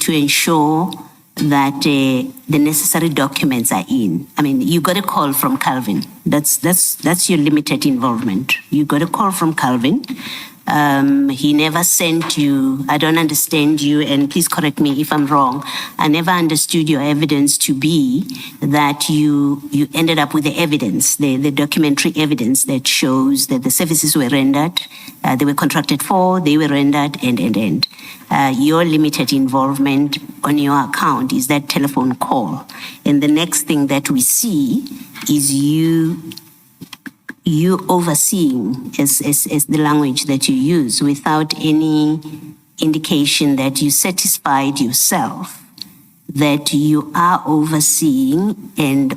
ensure that the necessary documents are in. I mean, you got a call from Calvin. That's your limited involvement. You got a call from Calvin. He never sent you, I don't understand you, and please correct me if I'm wrong. I never understood your evidence to be that you ended up with the evidence, the documentary evidence that shows that the services were rendered, they were contracted for, they were rendered, and. Your limited involvement on your account is that telephone call. And the next thing that we see is you overseeing, as the language that you use, without any indication that you satisfied yourself that you are overseeing and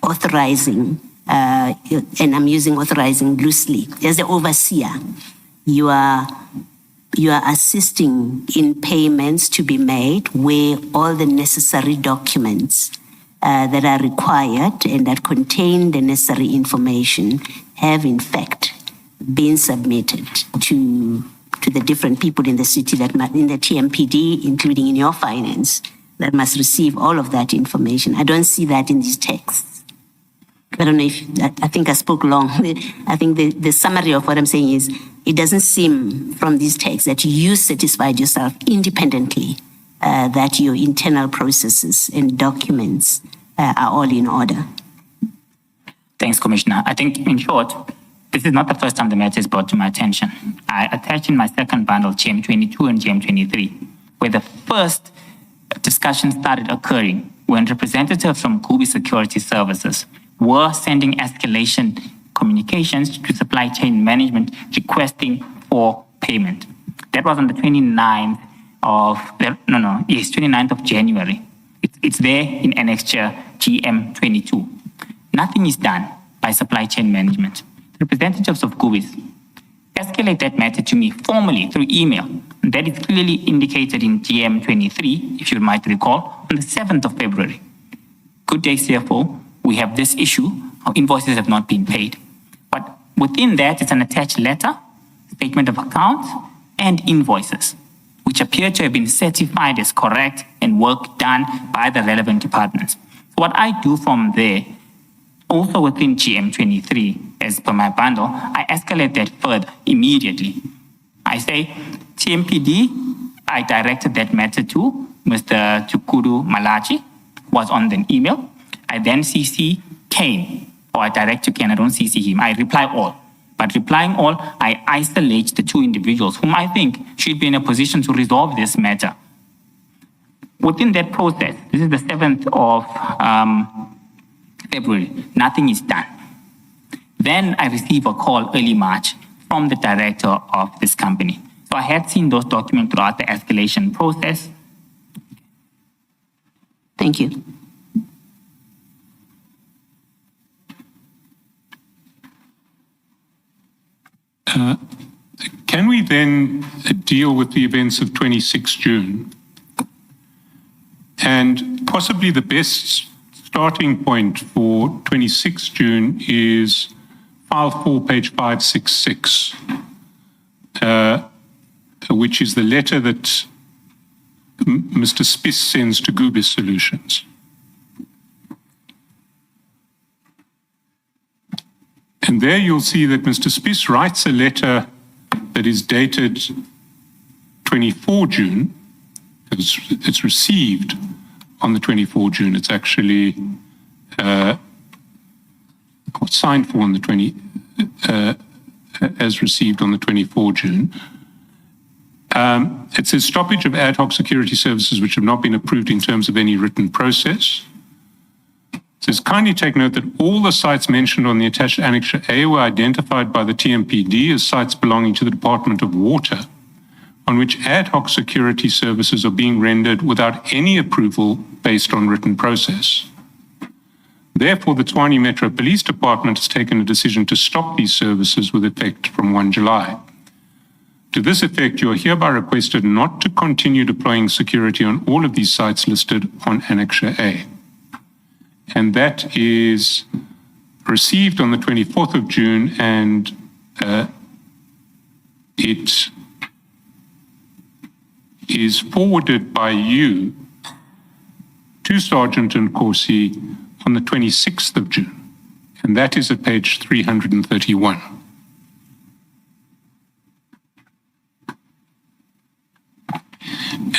authorizing, and I'm using authorizing loosely, as the overseer, you are assisting in payments to be made where all the necessary documents that are required and that contain the necessary information have in fact been submitted to the different people in the city that in the TMPD, including in your finance, that must receive all of that information. I don't see that in these texts. I don't know if, I think I spoke long. I think the summary of what I'm saying is, it doesn't seem from these texts that you satisfied yourself independently that your internal processes and documents are all in order. Thanks, Commissioner. I think, in short, this is not the first time the matter is brought to my attention. I attached in my second bundle, GM22 and GM23, where the first discussion started occurring when representatives from Kubi Security Services were sending escalation communications to supply chain management requesting for payment. That was on the 29th of, 29th of January. It's there in Annexure GM22. Nothing is done by supply chain management. Representatives of GUBIS escalate that matter to me formally through email. And that is clearly indicated in GM23, if you might recall, on the 7th of February. Good day, CFO. We have this issue. Our invoices have not been paid. But within that, it's an attached letter, statement of accounts, and invoices, which appear to have been certified as correct and work done by the relevant departments. So what I do from there, also within GM23, as per my bundle, I escalate that further immediately. I say, TMPD, I directed that matter to Mr. Tukudu Malachi, who was on the email. I then CC Kane, or I direct to Kane, I don't CC him. I reply all. But replying all, I isolate the two individuals whom I think should be in a position to resolve this matter. Within that process, this is the 7th of February, nothing is done. Then I receive a call early March from the director of this company. So I had seen those documents throughout the escalation process. Thank you. Can we then deal with the events of 26 June? And possibly the best starting point for 26 June is file 4, page 566, which is the letter that Mr. Spiss sends to GUBIS Solutions. And there you'll see that Mr. Spiss writes a letter that is dated 24 June. It's received on the 24 June. It's actually signed for on the as received on the 24 June. It says stoppage of ad hoc security services which have not been approved in terms of any written process. It says, kindly take note that all the sites mentioned on the attached Annexure A were identified by the TMPD as sites belonging to the Department of Water, on which ad hoc security services are being rendered without any approval based on written process. Therefore, the Tshwane Metro Police Department has taken a decision to stop these services with effect from 1 July. To this effect, you are hereby requested not to continue deploying security on all of these sites listed on Annexure A. And that is received on the 24th of June, and it is forwarded by you to Sergeant Nkosi on the 26th of June, and that is at page 331.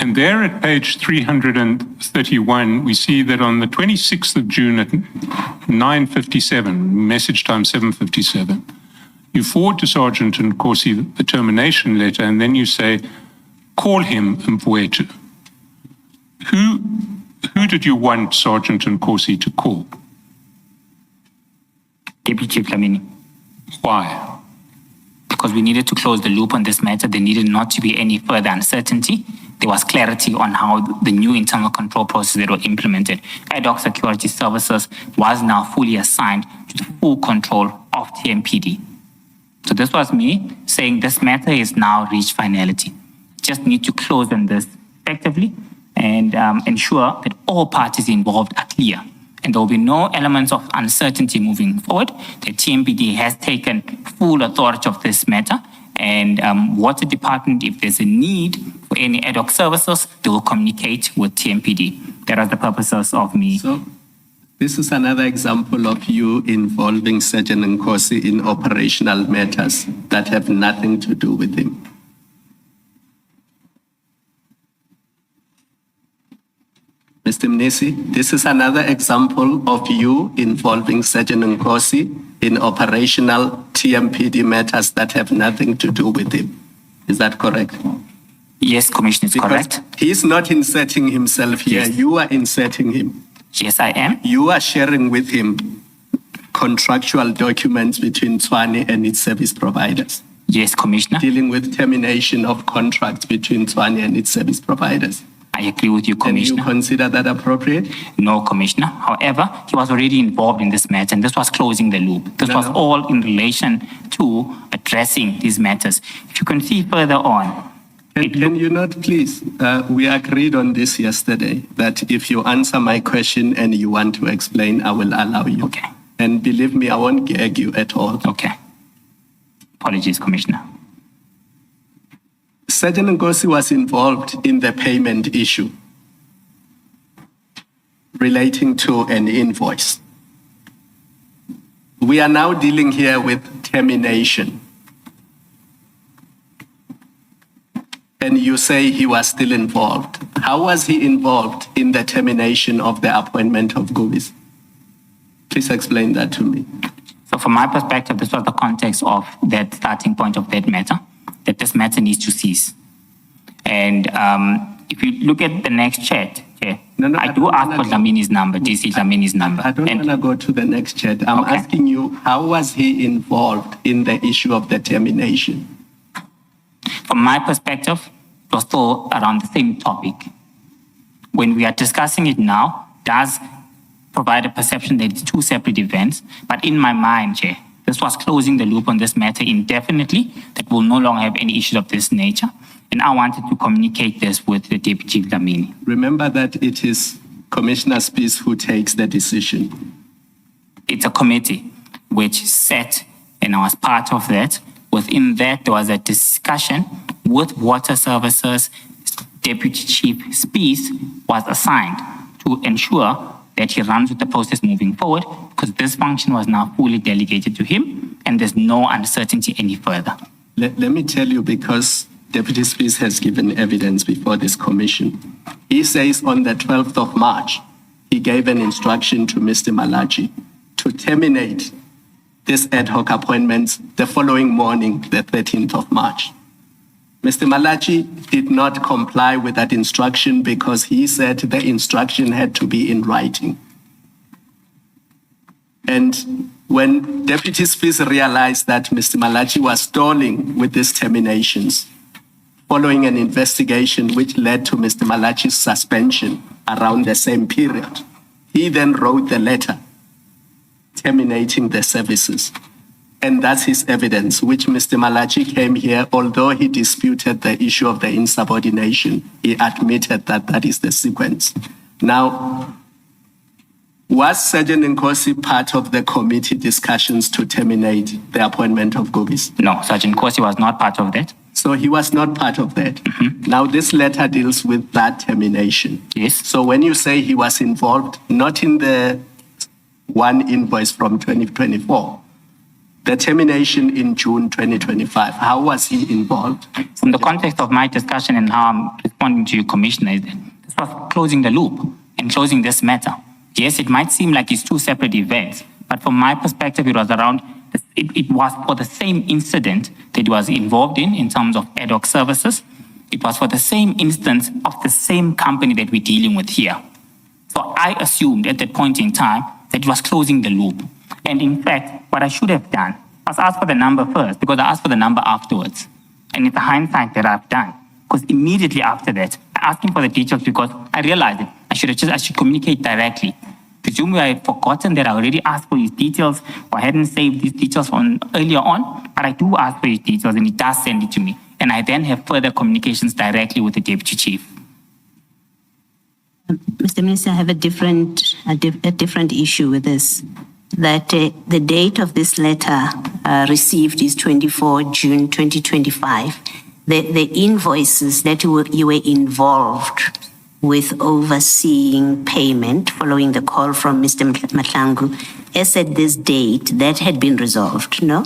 And there at page 331, we see that on the 26th of June at 9:57, message time 7:57, you forward to Sergeant Nkosi the termination letter, and then you say, call him Mfowethu. Who did you want Sergeant Nkosi to call? Deputy Chief Lamini. Why? Because we needed to close the loop on this matter. There needed not to be any further uncertainty. There was clarity on how the new internal control processes that were implemented. Ad hoc security services was now fully assigned to the full control of TMPD. So this was me saying this matter is now reached finality. Just need to close on this effectively and ensure that all parties involved are clear. And there will be no elements of uncertainty moving forward. The TMPD has taken full authority of this matter, and Water Department, if there's a need for any ad hoc services, they will communicate with TMPD. That are the purposes of me. So this is another example of you involving Sergeant Nkosi in operational matters that have nothing to do with him. Mr. Mnisi, this is another example of you involving Sergeant Nkosi in operational TMPD matters that have nothing to do with him. Is that correct? Yes, Commissioner, it's correct. He's not inserting himself here. Yes. You are inserting him. Yes, I am. You are sharing with him contractual documents between Tshwane and its service providers, Yes, Commissioner. dealing with termination of contracts between Tshwane and its service providers. I agree with you, And you Commissioner. consider that appropriate? No, Commissioner. However, he was already involved in this matter, and this was closing the loop. This No, was no. all in relation to addressing these matters. If you can see further on, Can you not, please? We agreed on this yesterday, that if you answer my question and you want to explain, I will allow you. Okay. And believe me, I won't gag you at all. okay. Apologies, Commissioner. Sergeant Nkosi was involved in the payment issue relating to an invoice. We are now dealing here with termination. And you say he was still involved. How was he involved in the termination of the appointment of Gubis? Please explain that to me. So from my perspective, this was the context of that starting point of that matter, that this matter needs to cease. And if you look at the next chat, okay, No, I I do don't ask wanna for go- Dlamini's number, DC Dlamini's number. I don't And want to go to the next chat. I'm Okay. asking you, how was he involved in the issue of the termination? from my perspective, it was still around the same topic. When we are discussing it now, it does provide a perception that it's two separate events. But in my mind, Chair, this was closing the loop on this matter indefinitely, that we'll no longer have any issues of this nature. And I wanted to communicate this with the Deputy Dlamini. Remember that it is Commissioner Spies who takes the decision. It's a committee which sat, and I was part of that. Within that, there was a discussion with Water Services. Deputy Chief Spies was assigned to ensure that he runs with the process moving forward, because this function was now fully delegated to him, and there's no uncertainty any further. Let me tell you, because Deputy Spies has given evidence before this commission. He says on the 12th of March, he gave an instruction to Mr. Malachi to terminate this ad hoc appointments the following morning, the 13th of March. Mr. Malachi did not comply with that instruction because he said the instruction had to be in writing. And when Deputy Spies realized that Mr. Malachi was stalling with these terminations, following an investigation which led to Mr. Malachi's suspension around the same period, he then wrote the letter terminating the services. And that's his evidence, which Mr. Malachi came here, although he disputed the issue of the insubordination, he admitted that that is the sequence. Now, was Sergeant Nkosi part of the committee discussions to terminate the appointment of Gubis? No, Sergeant Nkosi was not part of that. So he was not part of that. Now, this letter deals with that termination. Yes. So when you say he was involved, not in the one invoice from 2024, the termination in June 2025, how was he involved? From the context of my discussion and how I'm responding to you, Commissioner, is that this was closing the loop and closing this matter. Yes, it might seem like it's two separate events, but from my perspective, it was around, it was for the same incident that he was involved in terms of ad hoc services. It was for the same instance of the same company that we're dealing with here. So I assumed at that point in time that it was closing the loop. And in fact, what I should have done was ask for the number first, because I asked for the number afterwards. And it's a hindsight that I've done. Because immediately after that, I asked him for the details because I realized it. I should communicate directly. Presumably I had forgotten that I already asked for his details, or I hadn't saved these details from earlier on, but I do ask for his details and he does send it to me. And I then have further communications directly with the Deputy Chief. Mr. Minister, I have a different issue with this. That the date of this letter received is 24 June 2025. The invoices that you were involved with overseeing payment following the call from Mr. Mahlangu, as at this date, that had been resolved, no?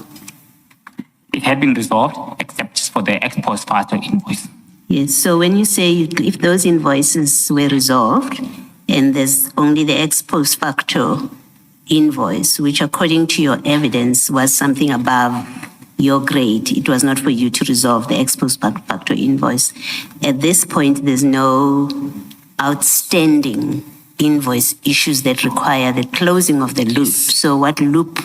It had been resolved, except just for the ex post facto invoice. Yes, so when you say if those invoices were resolved and there's only the ex post facto invoice, which according to your evidence was something above your grade, it was not for you to resolve the ex post facto invoice. At this point, there's no outstanding invoice issues that require the closing of the loop. So what loop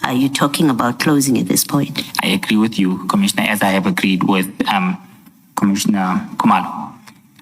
are you talking about closing at this point? I agree with you, Commissioner, as I have agreed with Commissioner Kumalo.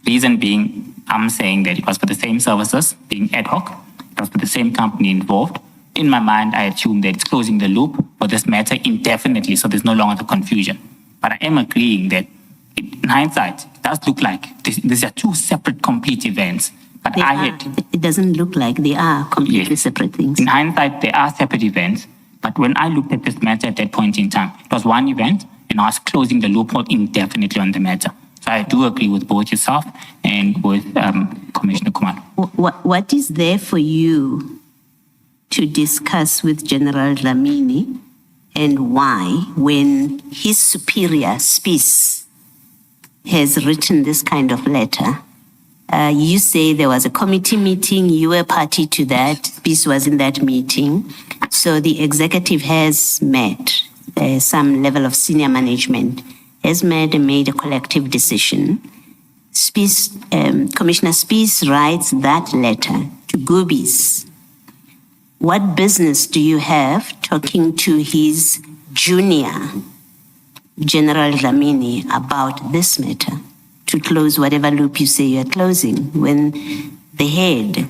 Reason being, I'm saying that it was for the same services, being ad hoc, it was for the same company involved. In my mind, I assume that it's closing the loop for this matter indefinitely, so there's no longer the confusion. But I am agreeing that in hindsight, it does look like these are two separate complete events. But It doesn't look like they are completely separate things. In hindsight, they are separate events. But when I looked at this matter at that point in time, it was one event, and I was closing the loophole indefinitely on the matter. So I do agree with both yourself and with Commissioner Kumalo. What is there for you to discuss with General Dlamini, and why, when his superior, Spies, has written this kind of letter? You say there was a committee meeting, you were party to that, Spies was in that meeting. So the executive has met, some level of senior management has met and made a collective decision. Spies, Commissioner Spies writes that letter to Goobies. What business do you have talking to his junior, General Dlamini, about this matter to close whatever loop you say you're closing when the head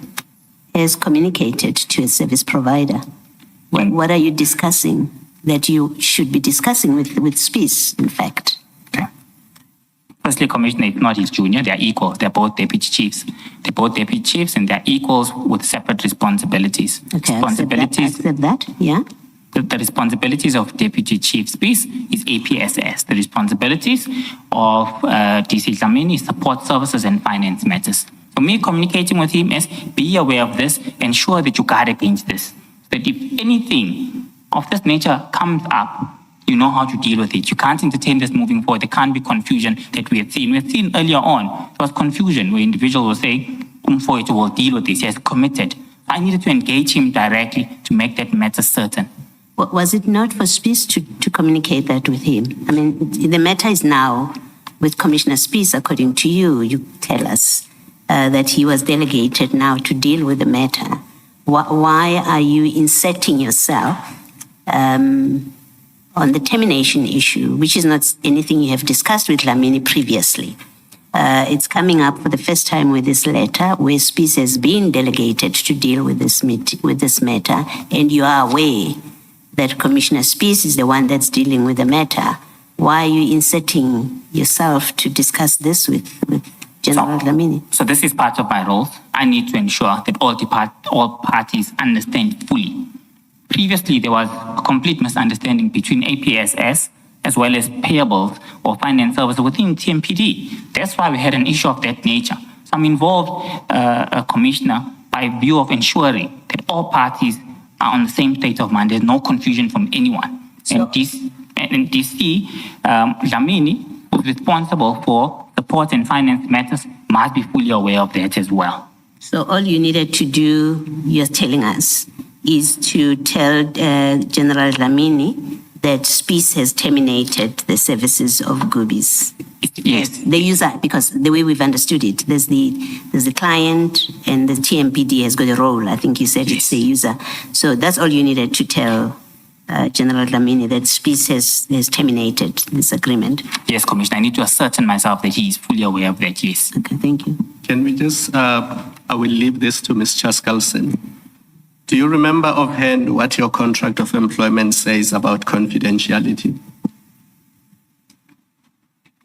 has communicated to a service provider? What are you discussing that you should be discussing with Spies, in fact? Okay. Firstly, Commissioner, it's not his junior, they're equals. They're both deputy chiefs. They're both deputy chiefs and they're equals with separate responsibilities. Okay, accept that, yeah. The responsibilities of Deputy Chief Spies is APSS. The responsibilities of DC Dlamini is support services and finance matters. For me, communicating with him is be aware of this, ensure that you guard against this. That if anything of this nature comes up, you know how to deal with it. You can't entertain this moving forward. There can't be confusion that we had seen. We had seen earlier on, there was confusion where individuals were saying, Umfoito will deal with this. He has committed. I needed to engage him directly to make that matter certain. Was it not for Spies to communicate that with him? I mean, the matter is now with Commissioner Spies, according to you. You tell us that he was delegated now to deal with the matter. Why are you inserting yourself on the termination issue, which is not anything you have discussed with Dlamini previously? It's coming up for the first time with this letter where Spies has been delegated to deal with this matter, and you are aware that Commissioner Spies is the one that's dealing with the matter. Why are you inserting yourself to discuss this with General Dlamini? So this is part of my role. I need to ensure that all parties understand fully. Previously, there was a complete misunderstanding between APSS as well as payables or finance services within TMPD. That's why we had an issue of that nature. So I'm involved, Commissioner, by view of ensuring that all parties are on the same state of mind. There's no confusion from anyone. And DC, Dlamini, who's responsible for support and finance matters, must be fully aware of that as well. So all you needed to do, you're telling us, is to tell General Dlamini that Spies has terminated the services of Goobies. Yes. The user, because the way we've understood it, there's the client and the TMPD has got a role. I think you said it's the user. So that's all you needed to tell General Dlamini, that Spies has terminated this agreement. Yes, Commissioner. I need to ascertain myself that he is fully aware of that, yes. Okay, thank you. Can we just, I will leave this to Ms. Chaskalson. Do you remember offhand what your contract of employment says about confidentiality?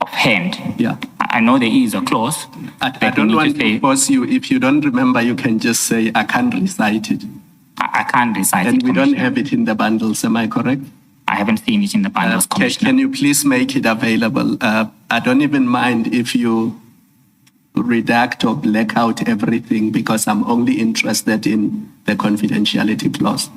Offhand? Yeah. I know there is a clause. I don't want to force you. If you don't remember, you can just say, I can't recite it. I can't recite it, And we don't have it in the bundles, am I correct? I haven't seen it in the bundles, Commissioner. Can you please make it available? I don't even mind if you redact or black out everything, because I'm only interested in the confidentiality clause.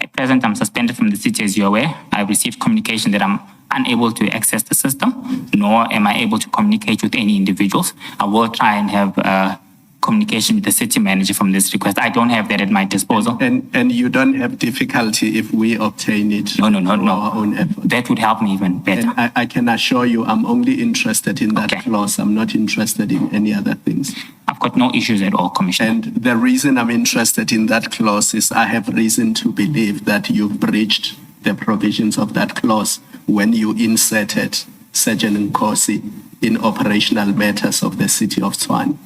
At present, I'm suspended from the city, as you're aware. I received communication that I'm unable to access the system, nor am I able to communicate with any individuals. I will try and have communication with the city manager from this request. I don't have that at my disposal. And you don't have difficulty if we obtain it No. through our own effort. That would help me even better. And I can assure you, I'm only interested in that Okay. clause. I'm not interested in any other things. I've got no issues at all, Commissioner. And the reason I'm interested in that clause is I have reason to believe that you've breached the provisions of that clause when you inserted Sergeant Nkosi in operational matters of the city of Tshwane.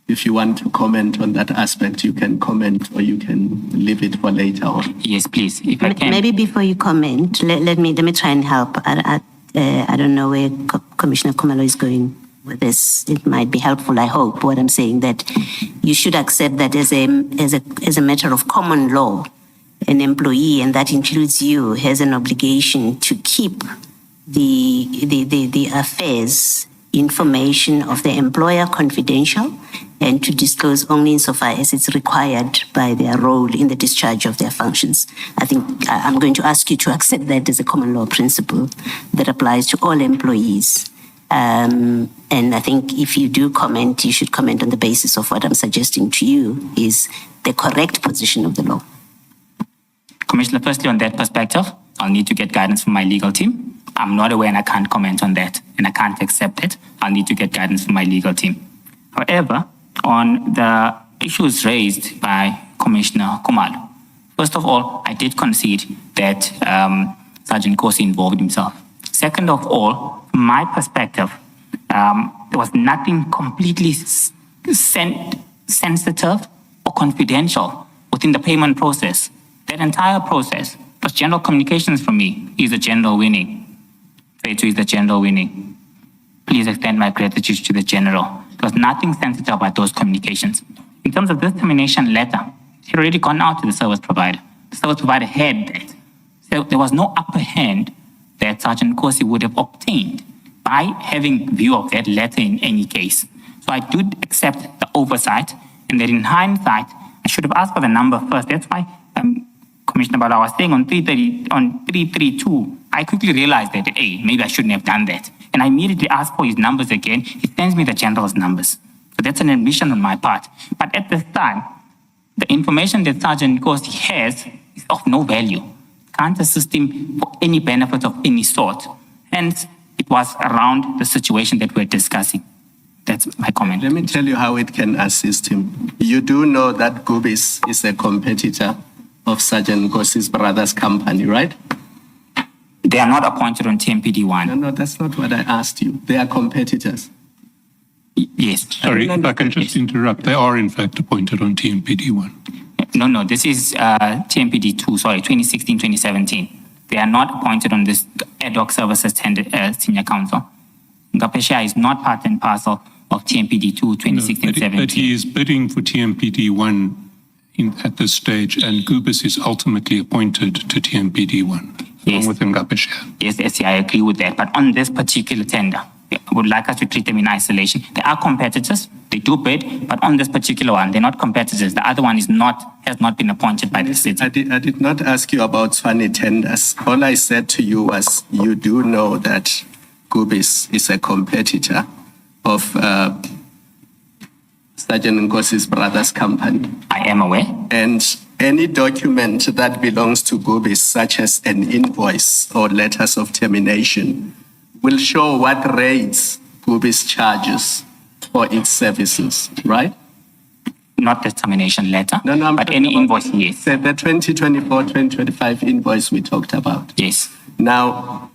If you want to comment on that aspect, you can comment or you can leave it for later on. Yes, please, if I can. Maybe before you comment, let me try and help. I don't know where Commissioner Khumalo is going with this. It might be helpful, I hope, what I'm saying, that you should accept that as a matter of common law, an employee, and that includes you, has an obligation to keep the affairs, information of the employer confidential, and to disclose only insofar as it's required by their role in the discharge of their functions. I think I'm going to ask you to accept that as a common law principle that applies to all employees. And I think if you do comment, you should comment on the basis of what I'm suggesting to you is the correct position of the law. Commissioner, firstly, on that perspective, I'll need to get guidance from my legal team. I'm not aware and I can't comment on that, and I can't accept it. I'll need to get guidance from my legal team. However, on the issues raised by Commissioner Khumalo, first of all, I did concede that Sergeant Nkosi involved himself. Second of all, from my perspective, there was nothing completely sensitive or confidential within the payment process. That entire process was general communications from me. Is a general winning. Fetu is the general winning. Please extend my gratitude to the general. There was nothing sensitive about those communications. In terms of this termination letter, it had already gone out to the service provider. The service provider had that. So there was no upper hand that Sergeant Nkosi would have obtained by having view of that letter in any case. So I do accept the oversight, and that in hindsight, I should have asked for the number first. That's why Commissioner Bala was saying on 332, I quickly realized that, hey, maybe I shouldn't have done that. And I immediately asked for his numbers again. He sends me the general's numbers. So that's an admission on my part. But at this time, the information that Sergeant Nkosi has is of no value. Can't assist him for any benefit of any sort. Hence, it was around the situation that we're discussing. That's my comment. Let me tell you how it can assist him. You do know that Gubis is a competitor of Sergeant Nkosi's brother's company, right? They are not appointed on TMPD1. No, that's not what I asked you. They are competitors. Yes. Sorry, if I can just interrupt. They are in fact appointed on TMPD1. No, this is TMPD2, sorry, 2016, 2017. They are not appointed on this ad hoc services senior council. Ngapesha is not part and parcel of TMPD2, 2016, 17. But he is bidding for TMPD1 at this stage, and Gubis is ultimately appointed to TMPD1, Yes. along with Ngapesha. Yes, I agree with that. But on this particular tender, I would like us to treat them in isolation. They are competitors, they do bid, but on this particular one, they're not competitors. The other one has not been appointed by the city. I did not ask you about Tshwane tenders. All I said to you was you do know that Gubis is a competitor of Sergeant Nkosi's brother's company. I am aware. And any document that belongs to Gubis, such as an invoice or letters of termination, will show what rates Gubis charges for its services, right? Not the termination letter, I'm but talking any about invoice, yes. The 2024-2025 invoice we talked about. Yes. Now,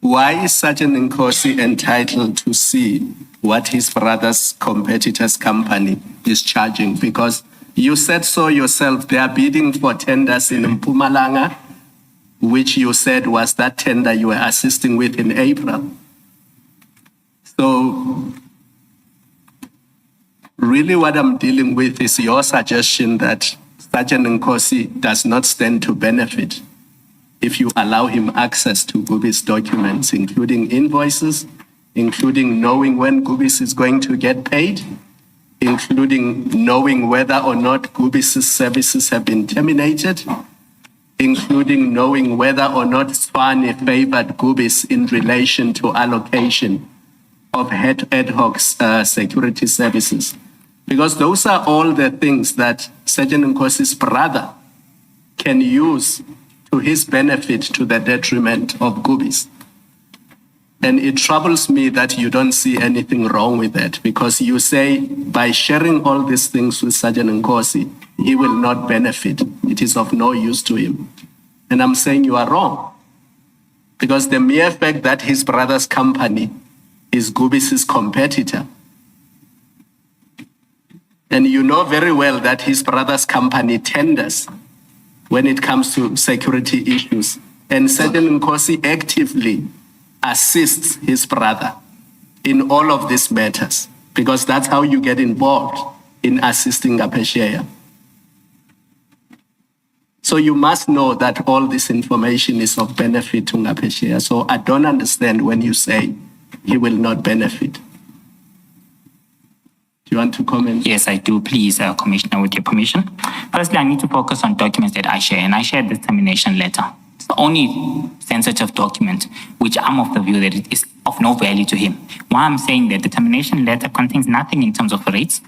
why is Sergeant Nkosi entitled to see what his brother's competitor's company is charging? Because you said so yourself, they are bidding for tenders in Mpumalanga, which you said was that tender you were assisting with in April. So, really what I'm dealing with is your suggestion that Sergeant Nkosi does not stand to benefit if you allow him access to Gubis documents, including invoices, including knowing when Gubis is going to get paid, including knowing whether or not Gubis' services have been terminated, including knowing whether or not Tshwane favored Gubis in relation to allocation of ad hoc security services, because those are all the things that Sergeant Nkosi's brother can use to his benefit to the detriment of Gubis. And it troubles me that you don't see anything wrong with that, because you say by sharing all these things with Sergeant Nkosi, he will not benefit. It is of no use to him. And I'm saying you are wrong, because the mere fact that his brother's company is Gubis' competitor, and you know very well that his brother's company tenders when it comes to security issues, and Sergeant Nkosi actively assists his brother in all of these matters, because that's how you get involved in assisting Ngapesheya. So you must know that all this information is of benefit to Ngapesheya. So I don't understand when you say he will not benefit. Do you want to comment? Yes, I do, please, Commissioner, with your permission. Firstly, I need to focus on documents that I share, and I shared this termination letter. It's the only sensitive document which I'm of the view that it is of no value to him. Why I'm saying that the termination letter contains nothing in terms of rates,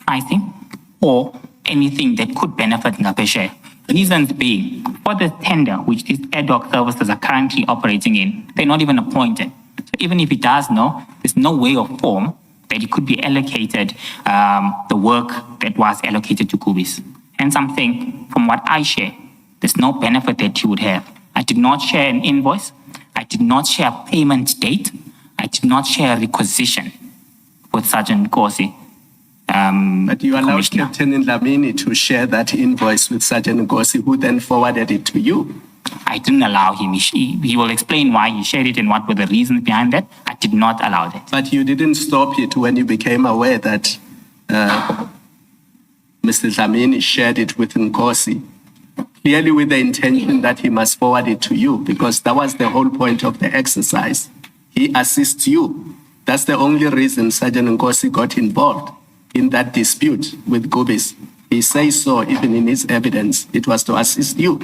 pricing, or anything that could benefit Ngapesheya. Reasons being, for the tender which these ad hoc services are currently operating in, they're not even appointed. So even if he does know, there's no way or form that it could be allocated the work that was allocated to Gubis. Hence, I'm saying, from what I share, there's no benefit that he would have. I did not share an invoice. I did not share a payment date. I did not share a requisition with Sergeant Nkosi. But you allowed Captain Dlamini to share that invoice with Sergeant Nkosi, who then forwarded it to you. I didn't allow him. He will explain why he shared it and what were the reasons behind that. I did not allow that. But you didn't stop it when you became aware that Mr. Dlamini shared it with Nkosi, clearly with the intention that he must forward it to you, because that was the whole point of the exercise. He assists you. That's the only reason Sergeant Nkosi got involved in that dispute with Gubis. He says so even in his evidence. It was to assist you.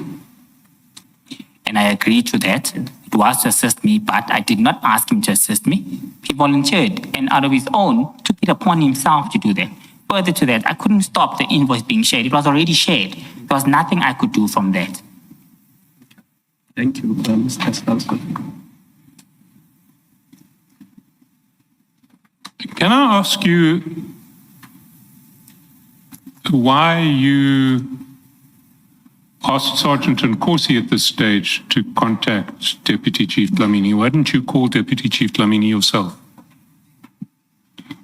And I agree to that. It was to assist me, but I did not ask him to assist me. He volunteered and out of his own took it upon himself to do that. Further to that, I couldn't stop the invoice being shared. It was already shared. There was nothing I could do from that. Thank you, Mr. Stalsko. Can I ask you why you asked Sergeant Nkosi at this stage to contact Deputy Chief Dlamini? Why didn't you call Deputy Chief Dlamini yourself?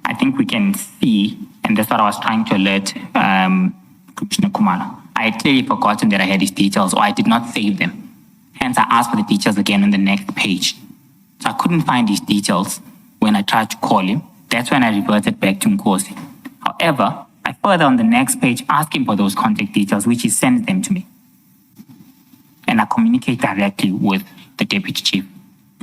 I think we can see, and that's what I was trying to alert Commissioner Kumala. I had clearly forgotten that I had his details, or I did not save them. Hence, I asked for the details again on the next page. So I couldn't find his details when I tried to call him. That's when I reverted back to Nkosi. However, I further on the next page asked him for those contact details, which he sends them to me. And I communicate directly with the Deputy Chief.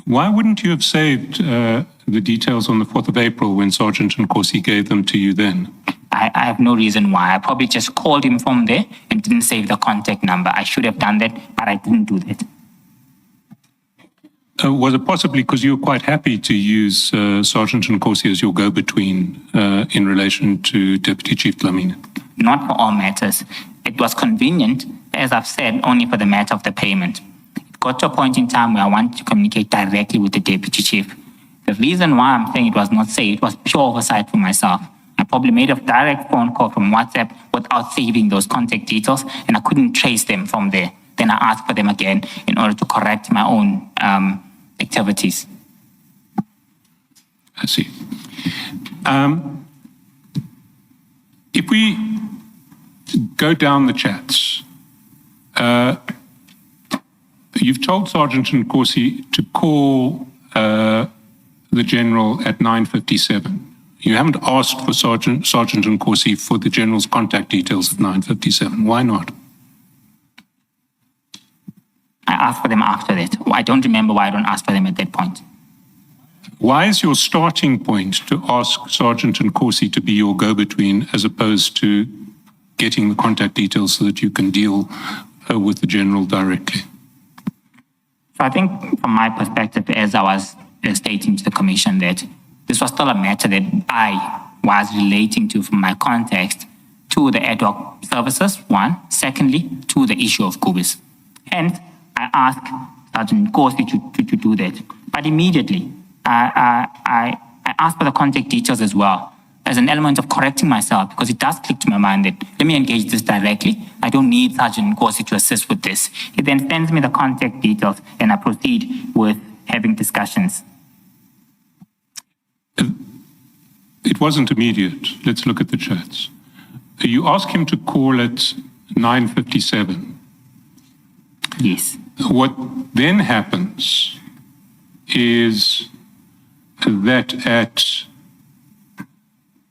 Why wouldn't you have saved the details on the 4th of April when Sergeant Nkosi gave them to you then? I have no reason why. I probably just called him from there and didn't save the contact number. I should have done that, but I didn't do that. Was it possibly because you were quite happy to use Sergeant Nkosi as your go-between in relation to Deputy Chief Dlamini? Not for all matters. It was convenient, as I've said, only for the matter of the payment. It got to a point in time where I wanted to communicate directly with the Deputy Chief. The reason why I'm saying it was not saved was pure oversight for myself. I probably made a direct phone call from WhatsApp without saving those contact details, and I couldn't trace them from there. Then I asked for them again in order to correct my own activities. I see. If we go down the chats, you've told Sergeant Nkosi to call the General at 9:57. You haven't asked for Sergeant Nkosi for the General's contact details at 9:57. Why not? I asked for them after that. I don't remember why I don't ask for them at that point. Why is your starting point to ask Sergeant Nkosi to be your go-between as opposed to getting the contact details so that you can deal with the General directly? So I think from my perspective, as I was stating to the Commission, that this was still a matter that I was relating to from my context to the ad hoc services, one. Secondly, to the issue of Kubis. Hence, I asked Sergeant Nkosi to do that. But immediately, I asked for the contact details as well, as an element of correcting myself, because it does click to my mind that let me engage this directly. I don't need Sergeant Nkosi to assist with this. He then sends me the contact details and I proceed with having discussions. It wasn't immediate. Let's look at the chats. You ask him to call at 9:57. Yes. What then happens is that at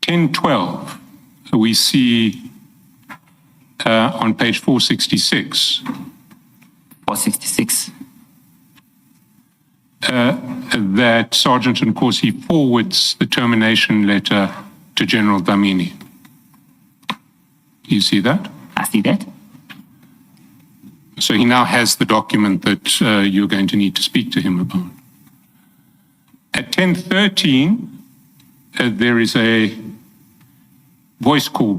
10:12, we see on page 466. 466. That Sergeant Nkosi forwards the termination letter to General Dlamini. You see that? I see that. So he now has the document that you're going to need to speak to him about. At 10:13, there is a voice call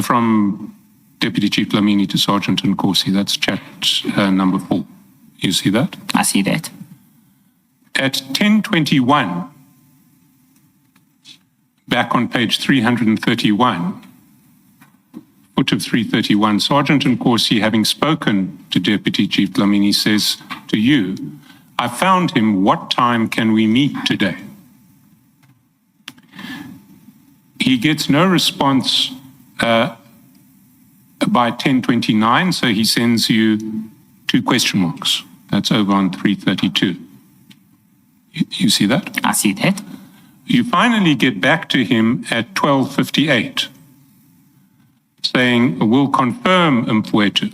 from Deputy Chief Dlamini to Sergeant Nkosi. That's chat number 4. You see that? I see that. At 10:21, back on page 331, foot of 331, Sergeant Nkosi, having spoken to Deputy Chief Dlamini, says to you, I found him, what time can we meet today? He gets no response by 10:29, so he sends you 2 question marks. That's over on 332. You see that? I see that. You finally get back to him at 12:58, saying, we'll confirm Mfwethu.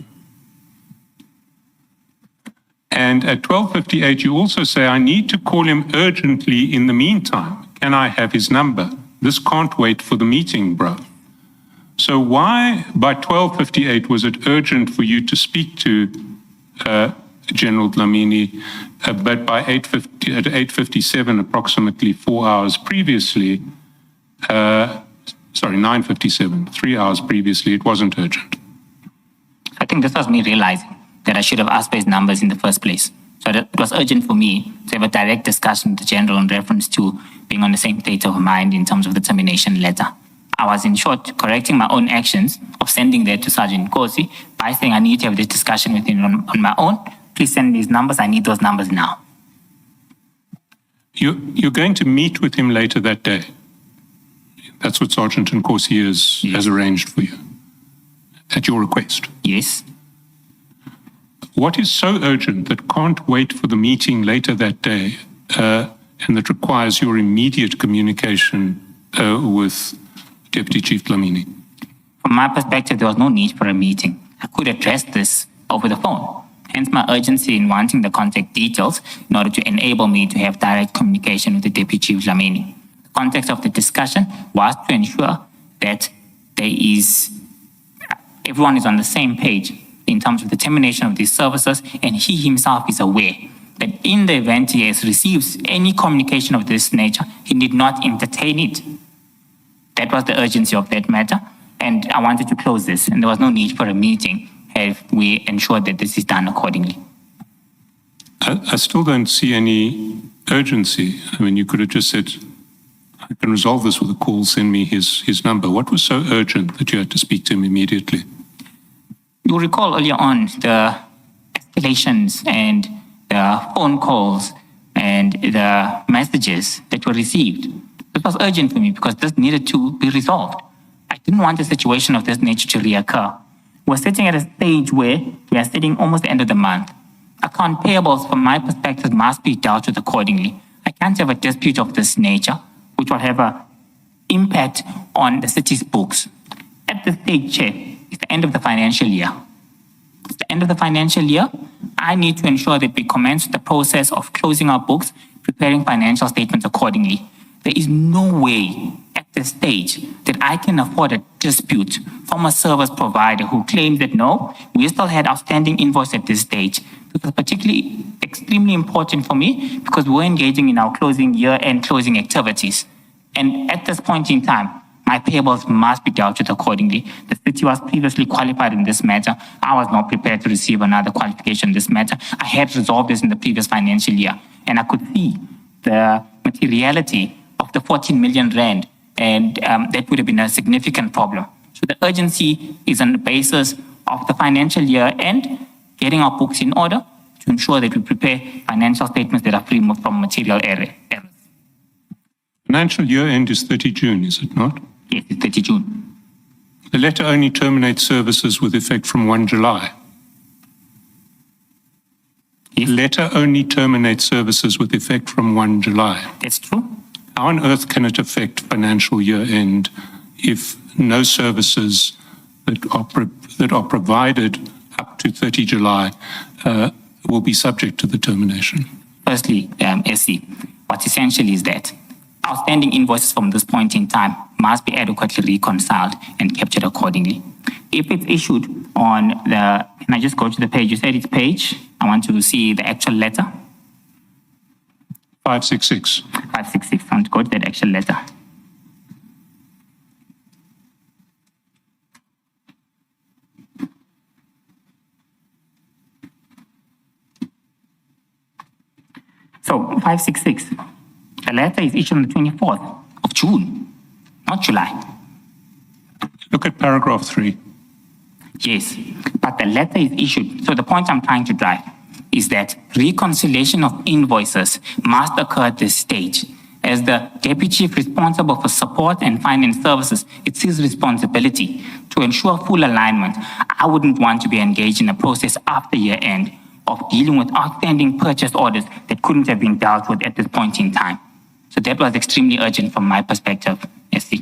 And at 12:58, you also say, I need to call him urgently in the meantime. Can I have his number? This can't wait for the meeting, bro. So why, by 12:58, was it urgent for you to speak to General Dlamini, but by 8:57, approximately 4 hours previously, 9:57, 3 hours previously, it wasn't urgent? I think this was me realizing that I should have asked for his numbers in the first place. So it was urgent for me to have a direct discussion with the General in reference to being on the same state of mind in terms of the termination letter. I was, in short, correcting my own actions of sending that to Sergeant Nkosi by saying I need to have this discussion with him on my own. Please send me his numbers. I need those numbers now. You're going to meet with him later that day. That's what Sergeant Nkosi has arranged for you, at your request. Yes. What is so urgent that can't wait for the meeting later that day and that requires your immediate communication with Deputy Chief Dlamini? From my perspective, there was no need for a meeting. I could address this over the phone. Hence my urgency in wanting the contact details in order to enable me to have direct communication with the Deputy Chief Dlamini. The context of the discussion was to ensure that everyone is on the same page in terms of the termination of these services, and he himself is aware that in the event he receives any communication of this nature, he did not entertain it. That was the urgency of that matter, and I wanted to close this, and there was no need for a meeting if we ensured that this is done accordingly. I still don't see any urgency. I mean, you could have just said, I can resolve this with a call, send me his number. What was so urgent that you had to speak to him immediately? You'll recall earlier on the escalations and the phone calls and the messages that were received. This was urgent for me because this needed to be resolved. I didn't want a situation of this nature to reoccur. We're sitting at a stage where we are sitting almost the end of the month. Account payables, from my perspective, must be dealt with accordingly. I can't have a dispute of this nature, which will have an impact on the city's books. At this stage, Chair, it's the end of the financial year. It's the end of the financial year. I need to ensure that we commence the process of closing our books, preparing financial statements accordingly. There is no way at this stage that I can afford a dispute from a service provider who claims that no, we still had outstanding invoice at this stage. This was particularly extremely important for me because we're engaging in our closing year-end closing activities. And at this point in time, my payables must be dealt with accordingly. The city was previously qualified in this matter. I was not prepared to receive another qualification in this matter. I had resolved this in the previous financial year, and I could see the materiality of the 14 million rand, and that would have been a significant problem. So the urgency is on the basis of the financial year and getting our books in order to ensure that we prepare financial statements that are free from material errors. Financial year end is 30 June, is it not? Yes, it's 30 June. The letter only terminates services with effect from 1 July. Yes. The letter only terminates services with effect from 1 July. That's true. How on earth can it affect financial year end if no services that are provided up to 30 July will be subject to the termination? Firstly, SC, what essentially is that outstanding invoices from this point in time must be adequately reconciled and captured accordingly. If it's issued on the, can I just go to the page? You said it's page. I want to see the actual letter. 566. 566. I want to go to that actual letter. So 566. The letter is issued on the 24th of June, not July. Look at paragraph 3. Yes, but the letter is issued. So the point I'm trying to drive is that reconciliation of invoices must occur at this stage. As the deputy chief responsible for support and finance services, it's his responsibility to ensure full alignment. I wouldn't want to be engaged in a process after year end of dealing with outstanding purchase orders that couldn't have been dealt with at this point in time. So that was extremely urgent from my perspective, SC.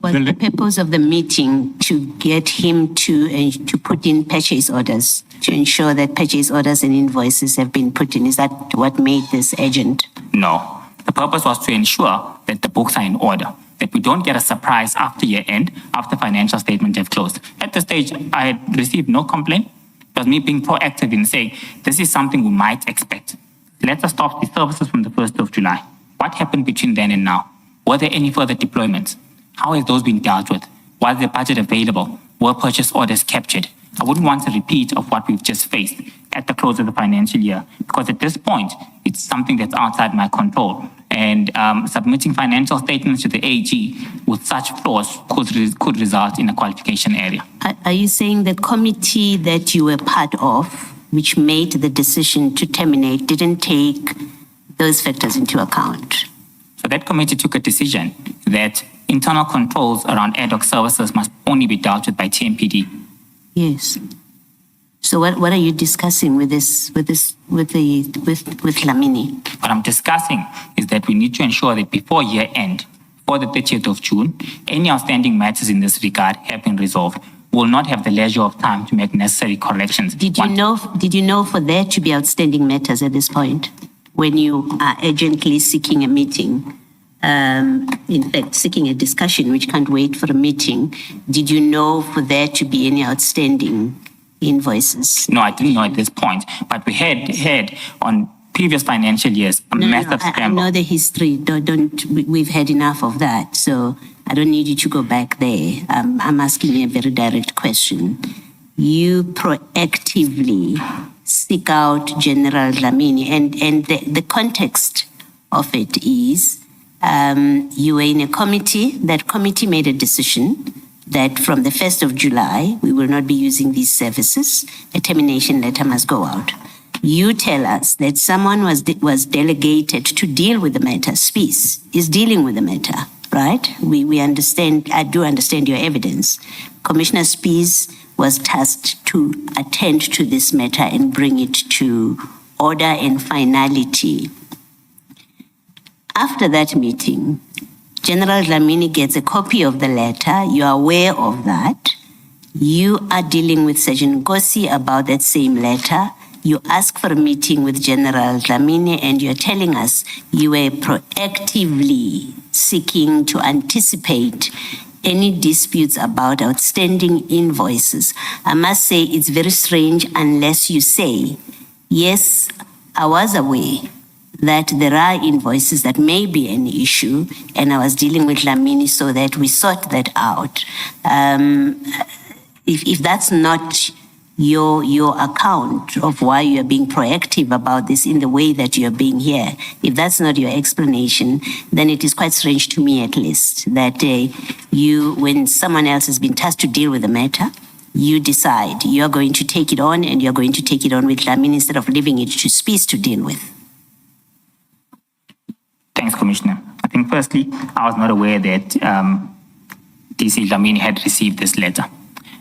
Was the purpose of the meeting to get him to put in purchase orders, to ensure that purchase orders and invoices have been put in? Is that what made this urgent? No. The purpose was to ensure that the books are in order, that we don't get a surprise after year end, after financial statements have closed. At this stage, I had received no complaint. It was me being proactive in saying, this is something we might expect. Let us stop the services from the 1st of July. What happened between then and now? Were there any further deployments? How has those been dealt with? Was the budget available? Were purchase orders captured? I wouldn't want a repeat of what we've just faced at the close of the financial year, because at this point, it's something that's outside my control. And submitting financial statements to the AG with such flaws could result in a qualification area. Are you saying the committee that you were part of, which made the decision to terminate, didn't take those factors into account? So that committee took a decision that internal controls around ad hoc services must only be dealt with by TMPD. Yes. So what are you discussing with Lamini? What I'm discussing is that we need to ensure that before year end, for the 30th of June, any outstanding matters in this regard have been resolved. We will not have the leisure of time to make necessary corrections. Did you know for there to be outstanding matters at this point when you are urgently seeking a meeting? In fact, seeking a discussion which can't wait for a meeting. Did you know for there to be any outstanding invoices? No, I didn't know at this point, but we had on previous financial years a massive scramble. I know the history. We've had enough of that, so I don't need you to go back there. I'm asking you a very direct question. You proactively seek out General Lamini, and the context of it is you were in a committee. That committee made a decision that from the 1st of July, we will not be using these services. A termination letter must go out. You tell us that someone was delegated to deal with the matter. Spies is dealing with the matter, right? We understand, I do understand your evidence. Commissioner Spies was tasked to attend to this matter and bring it to order and finality. After that meeting, General Lamini gets a copy of the letter. You are aware of that. You are dealing with Sergeant Nkosi about that same letter. You ask for a meeting with General Lamini, and you're telling us you were proactively seeking to anticipate any disputes about outstanding invoices. I must say it's very strange unless you say, yes, I was aware that there are invoices that may be an issue, and I was dealing with Lamini so that we sort that out. If that's not your account of why you're being proactive about this in the way that you're being here, if that's not your explanation, then it is quite strange to me, at least, that when someone else has been tasked to deal with the matter, you decide you're going to take it on, and you're going to take it on with Lamini instead of leaving it to Spies to deal with. Thanks, Commissioner. I think firstly, I was not aware that DC Lamini had received this letter.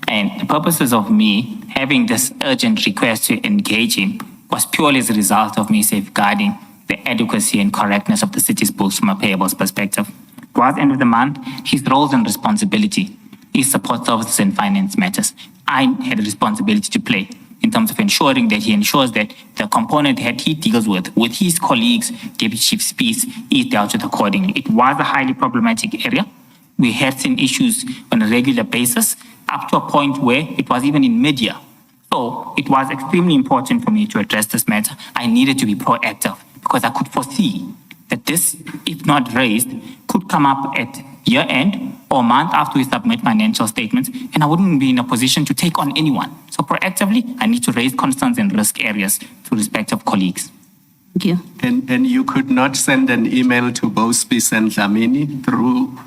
And the purposes of me having this urgent request to engage him was purely as a result of me safeguarding the adequacy and correctness of the city's books from a payables perspective. Towards the end of the month, his roles and responsibility is support services and finance matters. I had a responsibility to play in terms of ensuring that he ensures that the component that he deals with his colleagues, Deputy Chief Spies, is dealt with accordingly. It was a highly problematic area. We had seen issues on a regular basis, up to a point where it was even in media. So it was extremely important for me to address this matter. I needed to be proactive because I could foresee that this, if not raised, could come up at year end or a month after we submit financial statements, and I wouldn't be in a position to take on anyone. So proactively, I need to raise concerns and risk areas to respective colleagues. Thank you. And you could not send an email to both Spies and Lamini through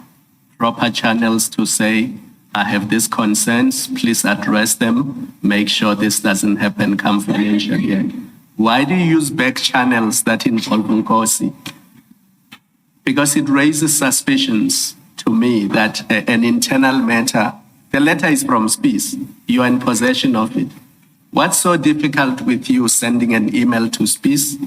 proper channels to say, I have these concerns, please address them, make sure this doesn't happen, come financial year. Why do you use back channels that involve Nkosi? Because it raises suspicions to me that an internal matter, the letter is from Spies, you are in possession of it. What's so difficult with you sending an email to Spies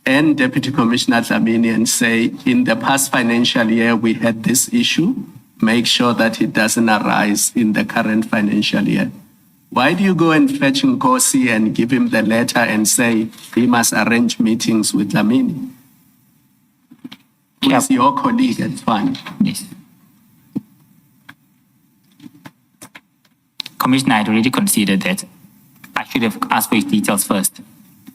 and Deputy Commissioner Lamini and say, in the past financial year, we had this issue, make sure that it doesn't arise in the current financial year? Why do you go and fetch Nkosi and give him the letter and say he must arrange meetings with Lamini? Who is your colleague at Tshwane? Yes. Commissioner, I had already considered that I should have asked for his details first.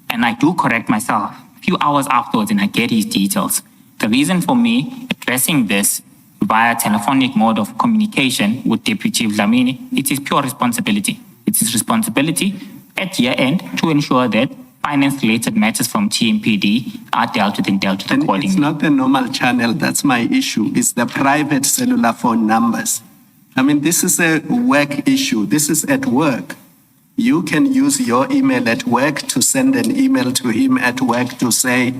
And I do correct myself a few hours afterwards and I get his details. The reason for me addressing this via telephonic mode of communication with Deputy Chief Lamini, it is pure responsibility. It's his responsibility at year end to ensure that finance-related matters from TMPD are dealt with and dealt with accordingly. It's not the normal channel, that's my issue. It's the private cellular phone numbers. I mean, this is a work issue. This is at work. You can use your email at work to send an email to him at work to say,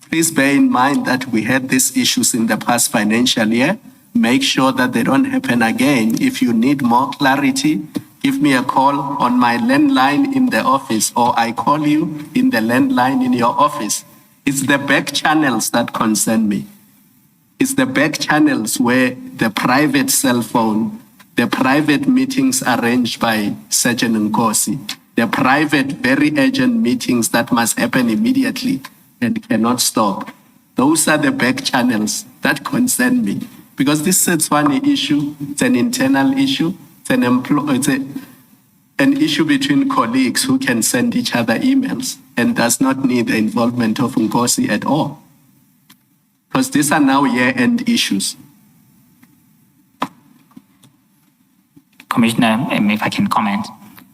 please bear in mind that we had these issues in the past financial year. Make sure that they don't happen again. If you need more clarity, give me a call on my landline in the office, or I call you in the landline in your office. It's the back channels that concern me. It's the back channels where the private cell phone, the private meetings arranged by Sergeant Nkosi, the private, very urgent meetings that must happen immediately and cannot stop. Those are the back channels that concern me. Because this is a Tshwane issue, it's an internal issue, it's an issue between colleagues who can send each other emails and does not need the involvement of Nkosi at all. Because these are now year-end issues. Commissioner, if I can comment,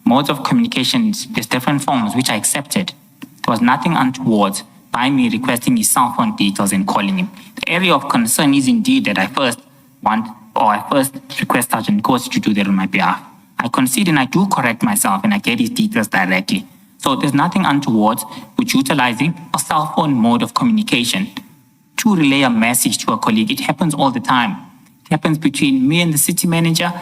modes of communication, there's different forms which I accepted. There was nothing untoward by me requesting his cell phone details and calling him. The area of concern is indeed that I first request Sergeant Nkosi to do that on my behalf. I concede and I do correct myself and I get his details directly. So there's nothing untoward with utilizing a cell phone mode of communication to relay a message to a colleague. It happens all the time. It happens between me and the city manager,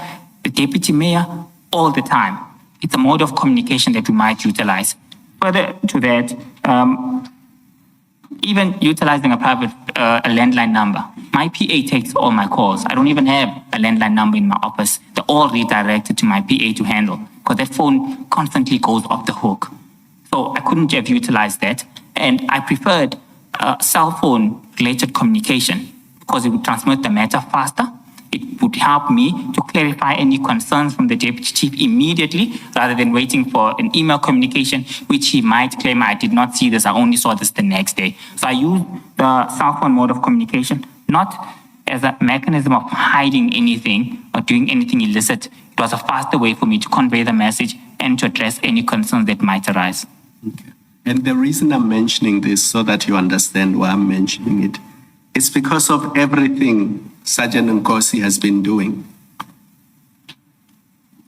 the deputy mayor, all the time. It's a mode of communication that we might utilize. Further to that, even utilizing a private a landline number. My PA takes all my calls. I don't even have a landline number in my office. They're all redirected to my PA to handle because that phone constantly goes off the hook. So I couldn't have utilized that. And I preferred cell phone related communication because it would transmit the matter faster. It would help me to clarify any concerns from the deputy chief immediately rather than waiting for an email communication, which he might claim, I did not see this, I only saw this the next day. So I used the cell phone mode of communication, not as a mechanism of hiding anything or doing anything illicit. It was a faster way for me to convey the message and to address any concerns that might arise. Okay. And the reason I'm mentioning this, so that you understand why I'm mentioning it, it's because of everything Sergeant Nkosi has been doing.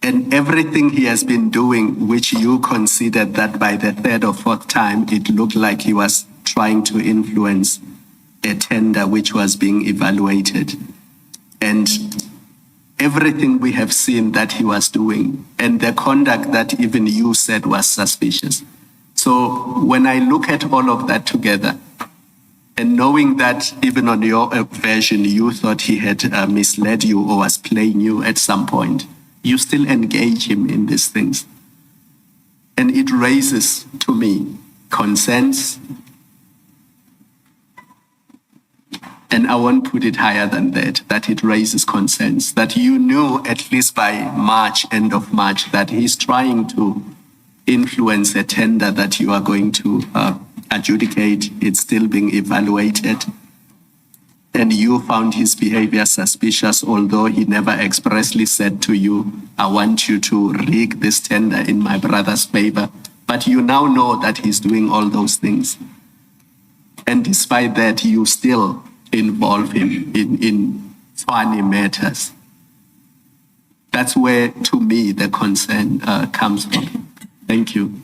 And everything he has been doing, which you considered that by the third or fourth time, it looked like he was trying to influence a tender which was being evaluated. And everything we have seen that he was doing, and the conduct that even you said was suspicious. So when I look at all of that together, and knowing that even on your version, you thought he had misled you or was playing you at some point, you still engage him in these things. And it raises to me concerns, and I won't put it higher than that it raises concerns, that you knew at least by March, end of March, that he's trying to influence a tender that you are going to adjudicate. It's still being evaluated. And you found his behavior suspicious, although he never expressly said to you, I want you to rig this tender in my brother's favor. But you now know that he's doing all those things. And despite that, you still involve him in Tshwane matters. That's where, to me, the concern comes from. Thank you.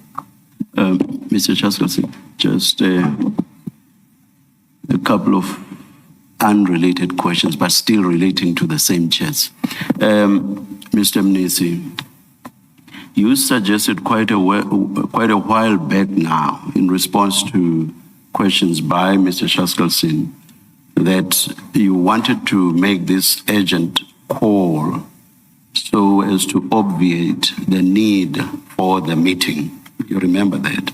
Mr. Chaskalsi, just a couple of unrelated questions, but still relating to the same chats. Mr. Mnisi, you suggested quite a while back now, in response to questions by Mr. Chaskalsi, that you wanted to make this urgent call so as to obviate the need for the meeting. You remember that?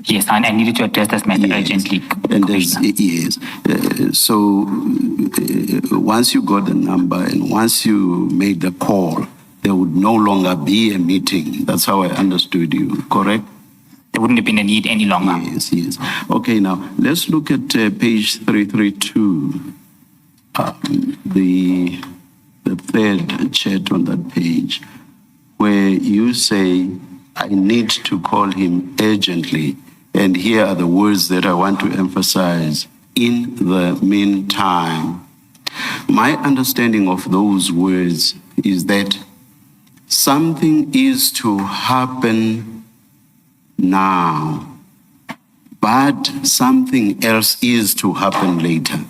Yes, and I needed to address this matter urgently. And yes. So once you got the number and once you made the call, there would no longer be a meeting. That's how I understood you, correct? There wouldn't have been a need any longer. Yes, yes. Okay, now let's look at page 332, the third chat on that page, where you say, I need to call him urgently. And here are the words that I want to emphasize. In the meantime, my understanding of those words is that something is to happen now, but something else is to happen later.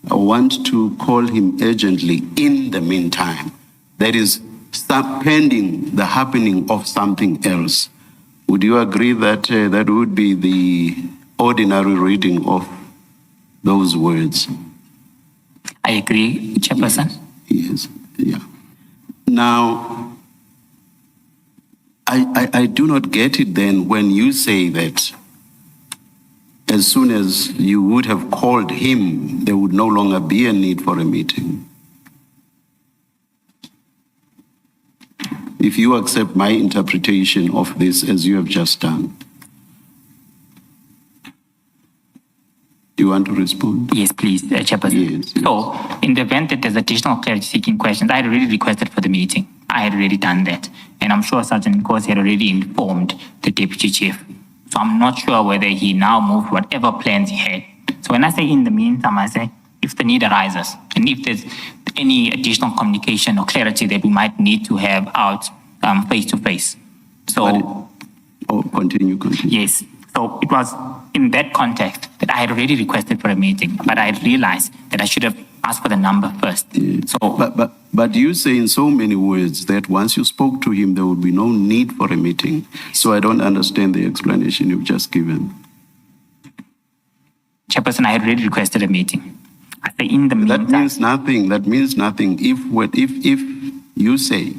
I want to call him urgently in the meantime. That is, pending the happening of something else. Would you agree that that would be the ordinary reading of those words? I agree, Chairperson. Yes, yeah. Now, I do not get it then when you say that as soon as you would have called him, there would no longer be a need for a meeting. If you accept my interpretation of this as you have just done. Do you want to respond? Yes, please, Chairperson. Yes, yes. So, in the event that there's additional clarity-seeking questions, I had already requested for the meeting. I had already done that. And I'm sure Sergeant Nkosi had already informed the Deputy Chief. So I'm not sure whether he now moved whatever plans he had. So when I say in the meantime, I say if the need arises and if there's any additional communication or clarity that we might need to have out face-to-face. So, continue. Yes. So it was in that context that I had already requested for a meeting, but I had realized that I should have asked for the number first. Yeah. So, but you say in so many words that once you spoke to him, there would be no need for a meeting. So I don't understand the explanation you've just given. Chairperson, I had already requested a meeting. I say in the meantime. That means nothing. That means nothing. If you say,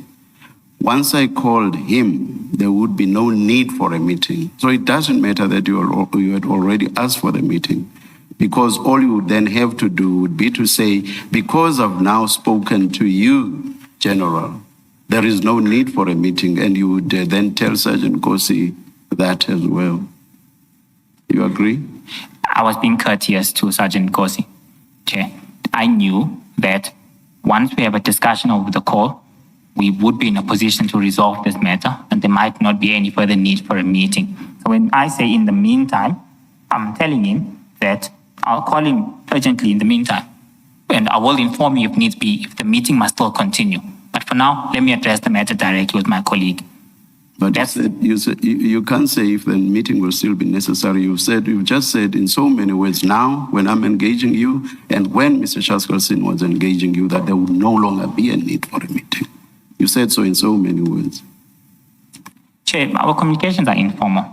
once I called him, there would be no need for a meeting. So it doesn't matter that you had already asked for the meeting. Because all you would then have to do would be to say, because I've now spoken to you, General, there is no need for a meeting, and you would then tell Sergeant Nkosi that as well. You agree? I was being courteous to Sergeant Nkosi. Chair, I knew that once we have a discussion over the call, we would be in a position to resolve this matter, and there might not be any further need for a meeting. So when I say in the meantime, I'm telling him that I'll call him urgently in the meantime, and I will inform you if needs be, if the meeting must still continue. But for now, let me address the matter directly with my colleague. But you can't say if the meeting will still be necessary. You've just said in so many words now, when I'm engaging you, and when Mr. Chaskalson was engaging you, that there would no longer be a need for a meeting. You said so in so many words. Chair, our communications are informal,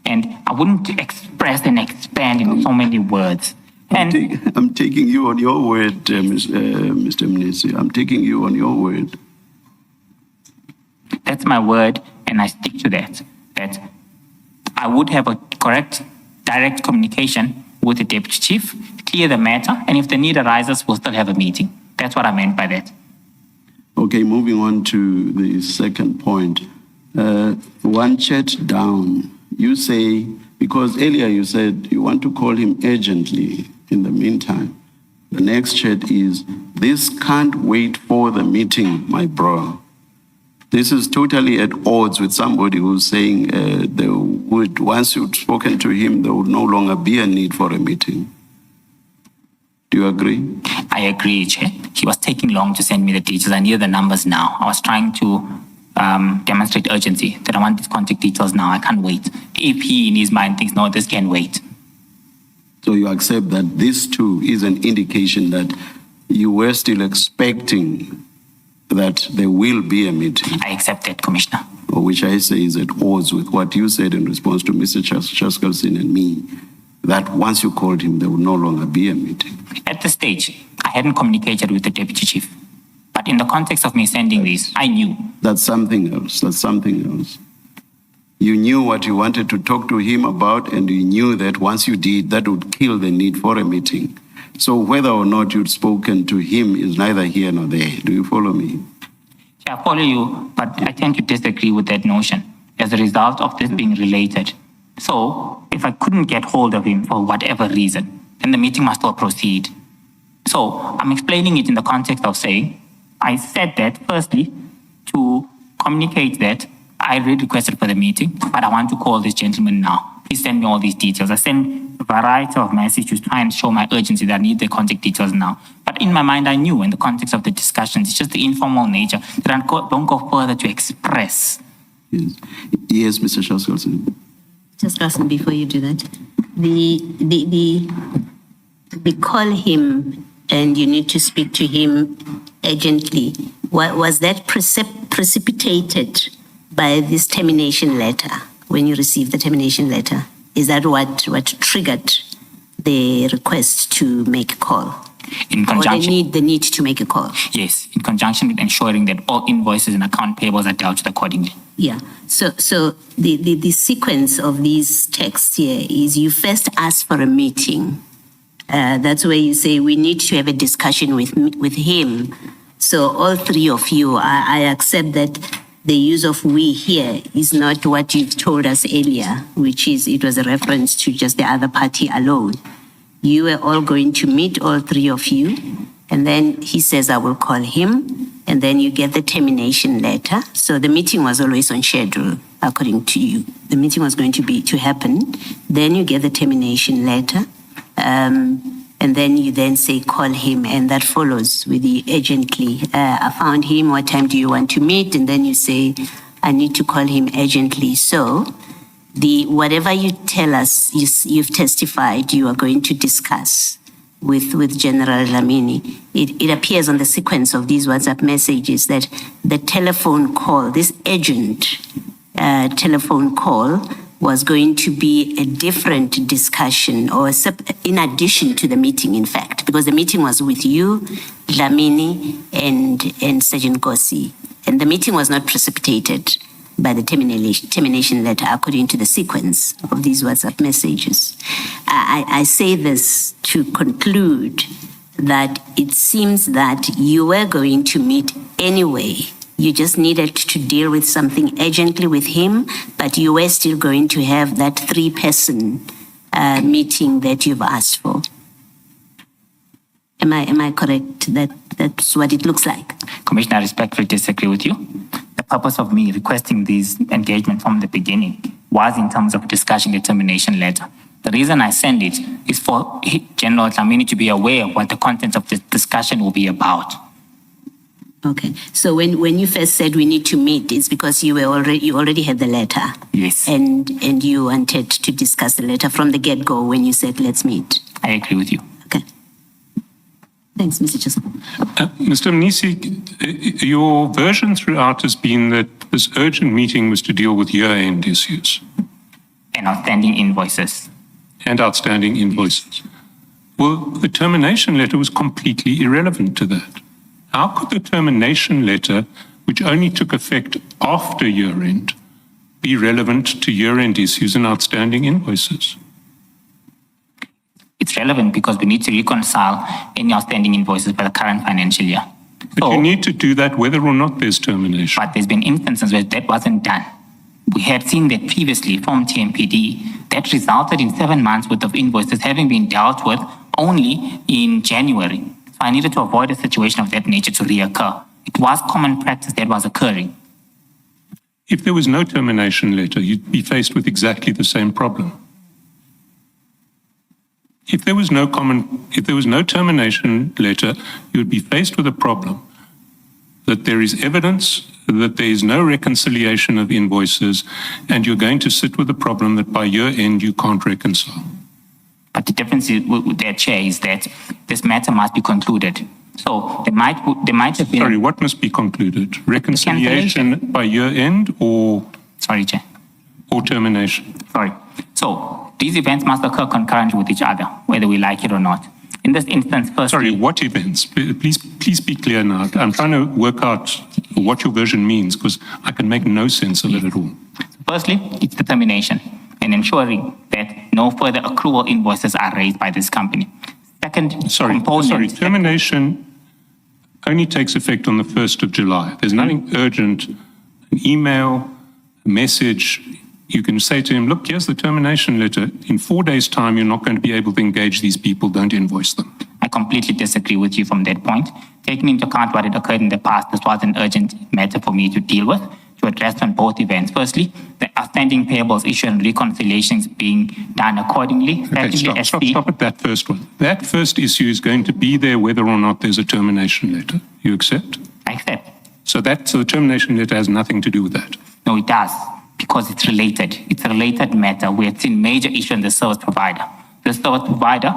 and I wouldn't express and expand in so many words. I'm taking you on your word, Mr. Mnisi. I'm taking you on your word. That's my word, and I stick to that. That I would have a correct, direct communication with the deputy chief, clear the matter, and if the need arises, we'll still have a meeting. That's what I meant by that. Okay, moving on to the second point. One chat down, you say, because earlier you said you want to call him urgently in the meantime. The next chat is, this can't wait for the meeting, my bro. This is totally at odds with somebody who's saying once you've spoken to him, there would no longer be a need for a meeting. Do you agree? I agree, Chair. He was taking long to send me the details. I needed the numbers now. I was trying to demonstrate urgency, that I want his contact details now. I can't wait. If he, in his mind, thinks, no, this can wait. So you accept that this too is an indication that you were still expecting that there will be a meeting? I accept that, Commissioner. Which I say is at odds with what you said in response to Mr. Chaskalson and me, that once you called him, there would no longer be a meeting. At this stage, I hadn't communicated with the deputy chief. But in the context of me sending this, I knew. That's something else. That's something else. You knew what you wanted to talk to him about, and you knew that once you did, that would kill the need for a meeting. So whether or not you'd spoken to him is neither here nor there. Do you follow me? Yeah, I follow you, but I tend to disagree with that notion as a result of this being related. So if I couldn't get hold of him for whatever reason, then the meeting must still proceed. So I'm explaining it in the context of saying, I said that firstly to communicate that I already requested for the meeting, but I want to call this gentleman now. Please send me all these details. I send a variety of messages to try and show my urgency that I need the contact details now. But in my mind, I knew in the context of the discussions, it's just the informal nature that I don't go further to express. Yes, Mr. Chaskalson. Just listen before you do that. The call him and you need to speak to him urgently. Was that precipitated by this termination letter, when you received the termination letter? Is that what triggered the request to make a call? In conjunction, or the need to make a call? Yes, in conjunction with ensuring that all invoices and account payables are dealt with accordingly. Yeah. So the sequence of these texts here is you first ask for a meeting. That's where you say we need to have a discussion with him. So all three of you, I accept that the use of we here is not what you've told us earlier, which is it was a reference to just the other party alone. You were all going to meet, all three of you, and then he says, I will call him, and then you get the termination letter. So the meeting was always on schedule, according to you. The meeting was going to happen. Then you get the termination letter, and then you then say, call him, and that follows with the urgently. I found him, what time do you want to meet? And then you say, I need to call him urgently. So whatever you tell us, you've testified you are going to discuss with General Dlamini, it appears on the sequence of these WhatsApp messages that the telephone call, this urgent telephone call, was going to be a different discussion, or in addition to the meeting, in fact, because the meeting was with you, Dlamini, and Sergeant Nkosi. And the meeting was not precipitated by the termination letter according to the sequence of these WhatsApp messages. I say this to conclude that it seems that you were going to meet anyway. You just needed to deal with something urgently with him, but you were still going to have that 3-person meeting that you've asked for. Am I correct that that's what it looks like? Commissioner, I respectfully disagree with you. The purpose of me requesting this engagement from the beginning was in terms of discussing the termination letter. The reason I send it is for General Dlamini to be aware of what the content of the discussion will be about. Okay. So when you first said we need to meet, it's because you already had the letter. Yes. And you wanted to discuss the letter from the get-go when you said let's meet. I agree with you. Okay. Thanks, Mr. Chisholm. Mr. Mnisi, your version throughout has been that this urgent meeting was to deal with year-end issues And outstanding invoices. and outstanding invoices. Well, the termination letter was completely irrelevant to that. How could the termination letter, which only took effect after year-end, be relevant to year-end issues and outstanding invoices? It's relevant because we need to reconcile any outstanding invoices for the current financial year. But you need to do that whether or not there's termination. But there's been instances where that wasn't done. We had seen that previously from TMPD. That resulted in 7 months worth of invoices having been dealt with only in January. So I needed to avoid a situation of that nature to reoccur. It was common practice that was occurring. If there was no termination letter, you'd be faced with exactly the same problem. If there was no termination letter, you would be faced with a problem that there is evidence that there is no reconciliation of invoices, and you're going to sit with the problem that by year end you can't reconcile. But the difference with that, Chair, is that this matter must be concluded. So there might have been... Sorry, what must be concluded? Reconciliation by year end or... Sorry, Chair. Or termination? Sorry. So these events must occur concurrently with each other, whether we like it or not. In this instance, first... Sorry, what events? Please be clear now. I'm trying to work out what your version means, because I can make no sense of it at all. Firstly, it's the termination and ensuring that no further accrual invoices are raised by this company. Second component... Termination only takes effect on the 1st of July. There's nothing urgent, an email, a message. You can say to him, look, here's the termination letter. In 4 days' time, you're not going to be able to engage these people. Don't invoice them. I completely disagree with you from that point. Taking into account what had occurred in the past, this was an urgent matter for me to deal with, to address on both events. Firstly, the outstanding payables issue and reconciliations being done accordingly. Okay, stop at that first one. That first issue is going to be there whether or not there's a termination letter. You accept? I accept. So the termination letter has nothing to do with that? No, it does, because it's related. It's a related matter. We have seen major issue in the service provider. The service provider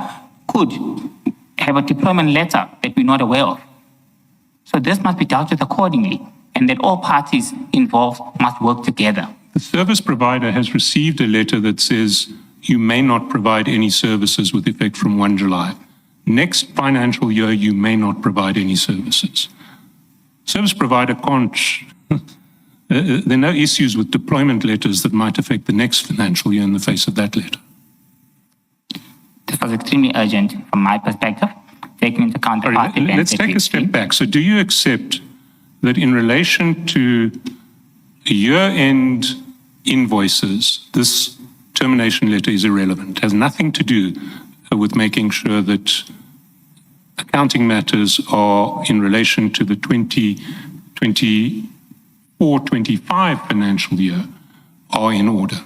could have a deployment letter that we're not aware of. So this must be dealt with accordingly, and that all parties involved must work together. The service provider has received a letter that says you may not provide any services with effect from 1 July. Next financial year, you may not provide any services. Service provider can't... there are no issues with deployment letters that might affect the next financial year in the face of that letter. This was extremely urgent from my perspective, taking into account the past events. Let's take a step back. So do you accept that in relation to year-end invoices, this termination letter is irrelevant, has nothing to do with making sure that accounting matters are in relation to the 2024-25 financial year are in order?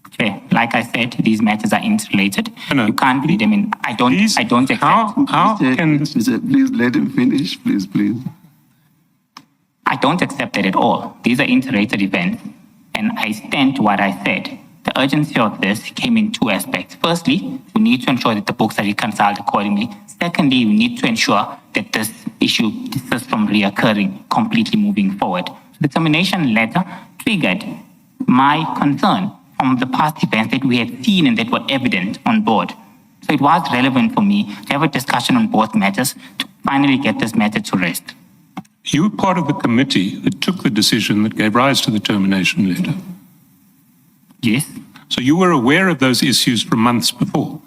Okay, like I said, these matters are interrelated. No, you can't read them in. I don't accept. How can... Please let him finish, please. I don't accept that at all. These are interrelated events, and I stand to what I said. The urgency of this came in 2 aspects. Firstly, we need to ensure that the books are reconciled accordingly. Secondly, we need to ensure that this issue desists from reoccurring, completely moving forward. So the termination letter triggered my concern from the past events that we had seen and that were evident on board. So it was relevant for me to have a discussion on both matters to finally get this matter to rest. You were part of the committee that took the decision that gave rise to the termination letter. Yes. So you were aware of those issues for months before.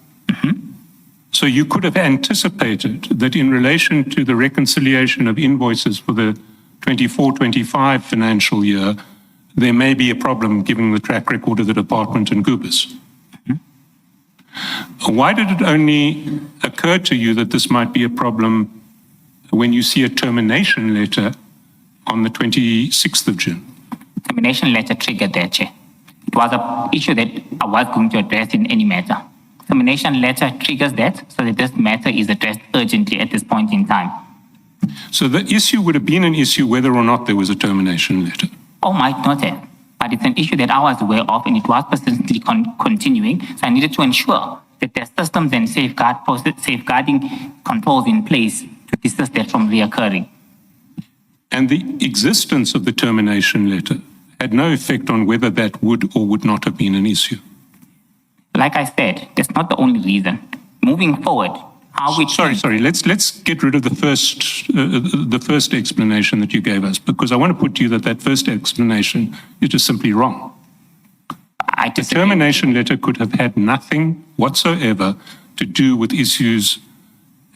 So you could have anticipated that in relation to the reconciliation of invoices for the 24-25 financial year, there may be a problem given the track record of the department and Gubis. Why did it only occur to you that this might be a problem when you see a termination letter on the 26th of June? Termination letter triggered that, Chair. It was an issue that I was going to address in any matter. Termination letter triggers that, so that this matter is addressed urgently at this point in time. So the issue would have been an issue whether or not there was a termination letter. Or might not have. But it's an issue that I was aware of, and it was persistently continuing. So I needed to ensure that there are systems and safeguarding controls in place to desist that from reoccurring. And the existence of the termination letter had no effect on whether that would or would not have been an issue. Like I said, that's not the only reason. Moving forward, how we... Sorry. Let's get rid of the first explanation that you gave us, because I want to put to you that first explanation is just simply wrong. The termination letter could have had nothing whatsoever to do with issues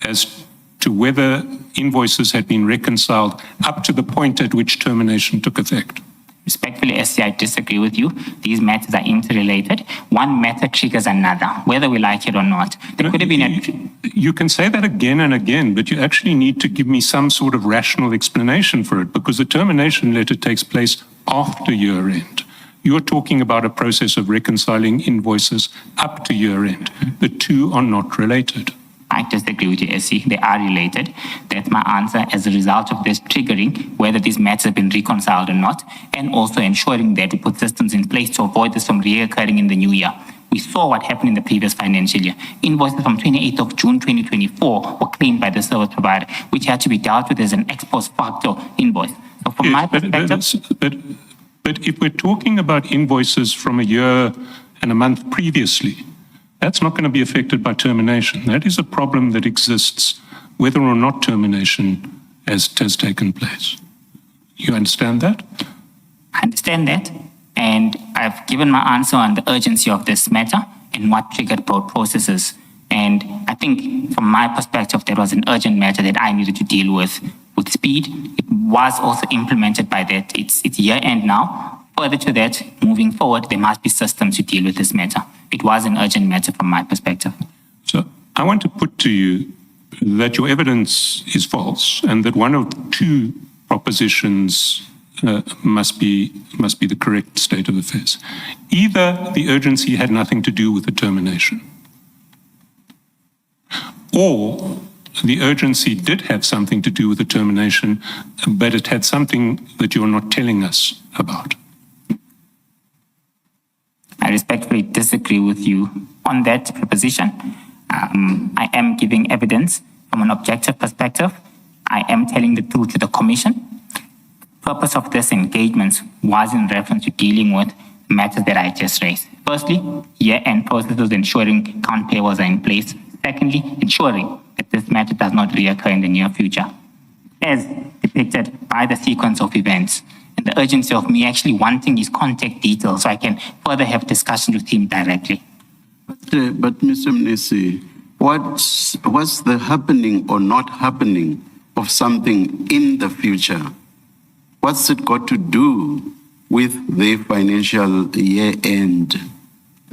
as to whether invoices had been reconciled up to the point at which termination took effect. Respectfully, SC, I disagree with you. These matters are interrelated. One matter triggers another, whether we like it or not. There could have been You can say that again and again, but you actually need to give me some sort of rational explanation for it, because the termination letter takes place after year end. You're talking about a process of reconciling invoices up to year end. The two are not related. I disagree with you, SC. They are related. That's my answer as a result of this triggering, whether these matters have been reconciled or not, and also ensuring that we put systems in place to avoid this from reoccurring in the new year. We saw what happened in the previous financial year. Invoices from 28th of June 2024 were claimed by the service provider, which had to be dealt with as an ex post facto invoice. So from my perspective... But if we're talking about invoices from a year and a month previously, that's not going to be affected by termination. That is a problem that exists whether or not termination has taken place. You understand that? I understand that, and I've given my answer on the urgency of this matter and what triggered both processes. And I think from my perspective, there was an urgent matter that I needed to deal with speed. It was also implemented by that. It's year end now. Further to that, moving forward, there must be systems to deal with this matter. It was an urgent matter from my perspective. So I want to put to you that your evidence is false and that one of two propositions must be the correct state of affairs. Either the urgency had nothing to do with the termination, or the urgency did have something to do with the termination, but it had something that you're not telling us about. I respectfully disagree with you on that proposition. I am giving evidence from an objective perspective. I am telling the truth to the Commission. The purpose of this engagement was in reference to dealing with matters that I just raised. Firstly, year-end processes ensuring account payables are in place. Secondly, ensuring that this matter does not reoccur in the near future, as depicted by the sequence of events and the urgency of me actually wanting his contact details so I can further have discussions with him directly. But Mr. Mnisi, what's the happening or not happening of something in the future? What's it got to do with the financial year end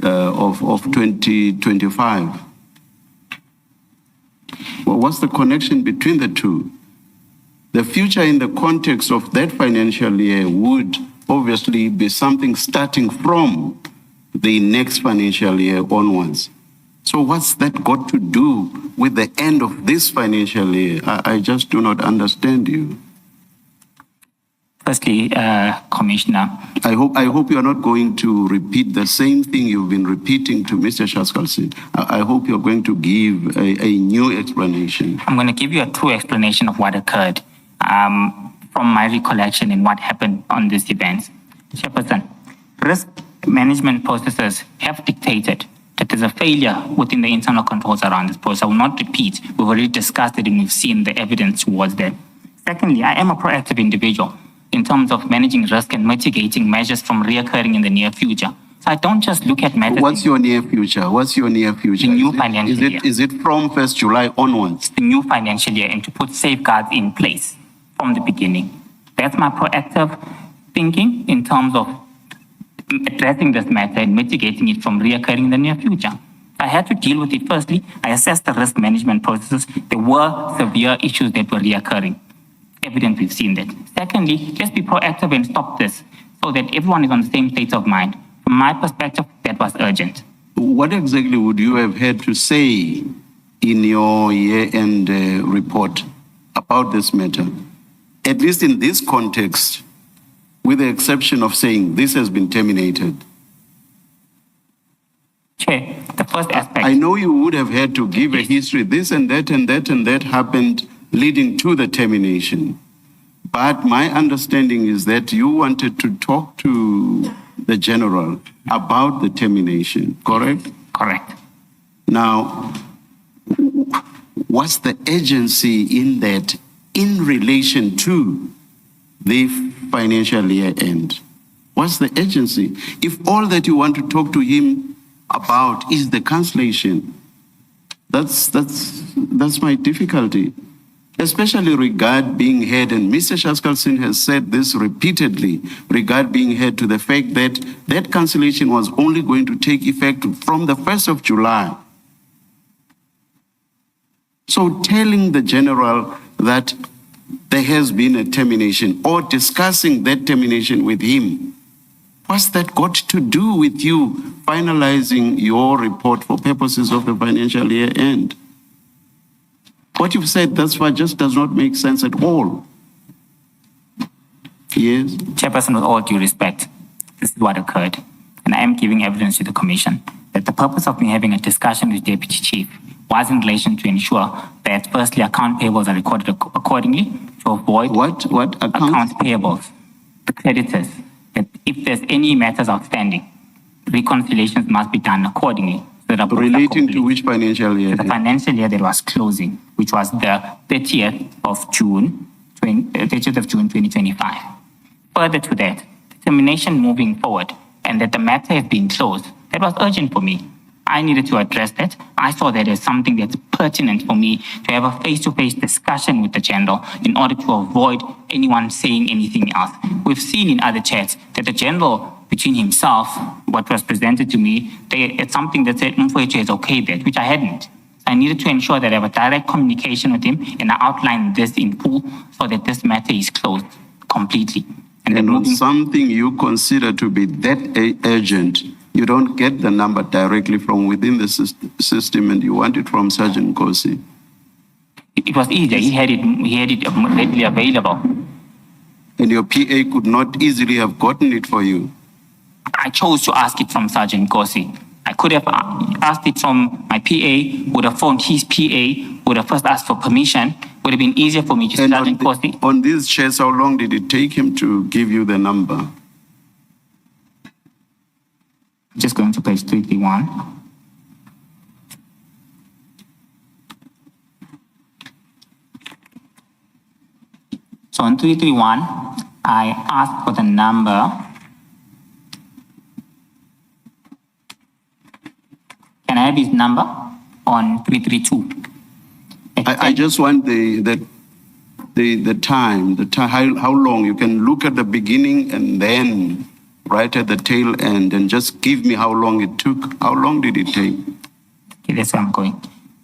of 2025? Well, what's the connection between the two? The future in the context of that financial year would obviously be something starting from the next financial year onwards. So what's that got to do with the end of this financial year? I just do not understand you. Firstly, Commissioner. I hope you are not going to repeat the same thing you've been repeating to Mr. Shaskalsin. I hope you're going to give a new explanation. I'm going to give you a true explanation of what occurred from my recollection and what happened on this event. Chairperson, risk management processes have dictated that there's a failure within the internal controls around this process. I will not repeat. We've already discussed it and we've seen the evidence towards that. Secondly, I am a proactive individual in terms of managing risk and mitigating measures from reoccurring in the near future. So I don't just look at matters. What's your near future? What's your near future? The new Is it- financial year. Is it from 1st July onwards? The new financial year and to put safeguards in place from the beginning. That's my proactive thinking in terms of addressing this matter and mitigating it from reoccurring in the near future. I had to deal with it. Firstly, I assessed the risk management processes. There were severe issues that were reoccurring. Evident we've seen that. Secondly, let's be proactive and stop this so that everyone is on the same state of mind. From my perspective, that was urgent. What exactly would you have had to say in your year-end report about this matter? At least in this context, with the exception of saying this has been terminated. Chair, the first aspect. I know you would have had to give a history, this and that and that and that happened leading to the termination. But my understanding is that you wanted to talk to the general about the termination, correct? Correct. Now, what's the agency in that in relation to the financial year end? What's the agency? If all that you want to talk to him about is the cancellation, that's my difficulty. Especially regard being heard, and Mr. Shaskalsin has said this repeatedly, regard being heard to the fact that that cancellation was only going to take effect from the 1st of July. So telling the general that there has been a termination or discussing that termination with him, what's that got to do with you finalizing your report for purposes of the financial year end? What you've said thus far just does not make sense at all. Yes? Chairperson, with all due respect, this is what occurred, and I am giving evidence to the Commission that the purpose of me having a discussion with Deputy Chief was in relation to ensure that, firstly, account payables are recorded accordingly to avoid What account payables, the creditors, that if there's any matters outstanding, reconciliations must be done accordingly. So that our books are relating to complete. which financial year? The financial year that was closing, which was the 30th of June 2025. Further to that, determination moving forward and that the matter has been closed, that was urgent for me. I needed to address that. I saw that as something that's pertinent for me to have a face-to-face discussion with the general in order to avoid anyone saying anything else. We've seen in other chats that the general, between himself, what was presented to me, it's something that said Mfowethu is okay that, which I hadn't. I needed to ensure that I have a direct communication with him and I outlined this in full so that this matter is closed completely. And on something you consider to be that urgent, you don't get the number directly from within the system and you want it from Sergeant Nkosi. It was easier. He had it readily available. And your PA could not easily have gotten it for you. I chose to ask it from Sergeant Nkosi. I could have asked it from my PA, would have phoned his PA, would have first asked for permission, would have been easier for me to Sergeant Nkosi. On these chats, how long did it take him to give you the number? Just going to page 331. So on 331, I asked for the number. Can I have his number on 332? I just want the time, how long. You can look at the beginning and then right at the tail end and just give me how long it took. How long did it take? Okay, that's where I'm going.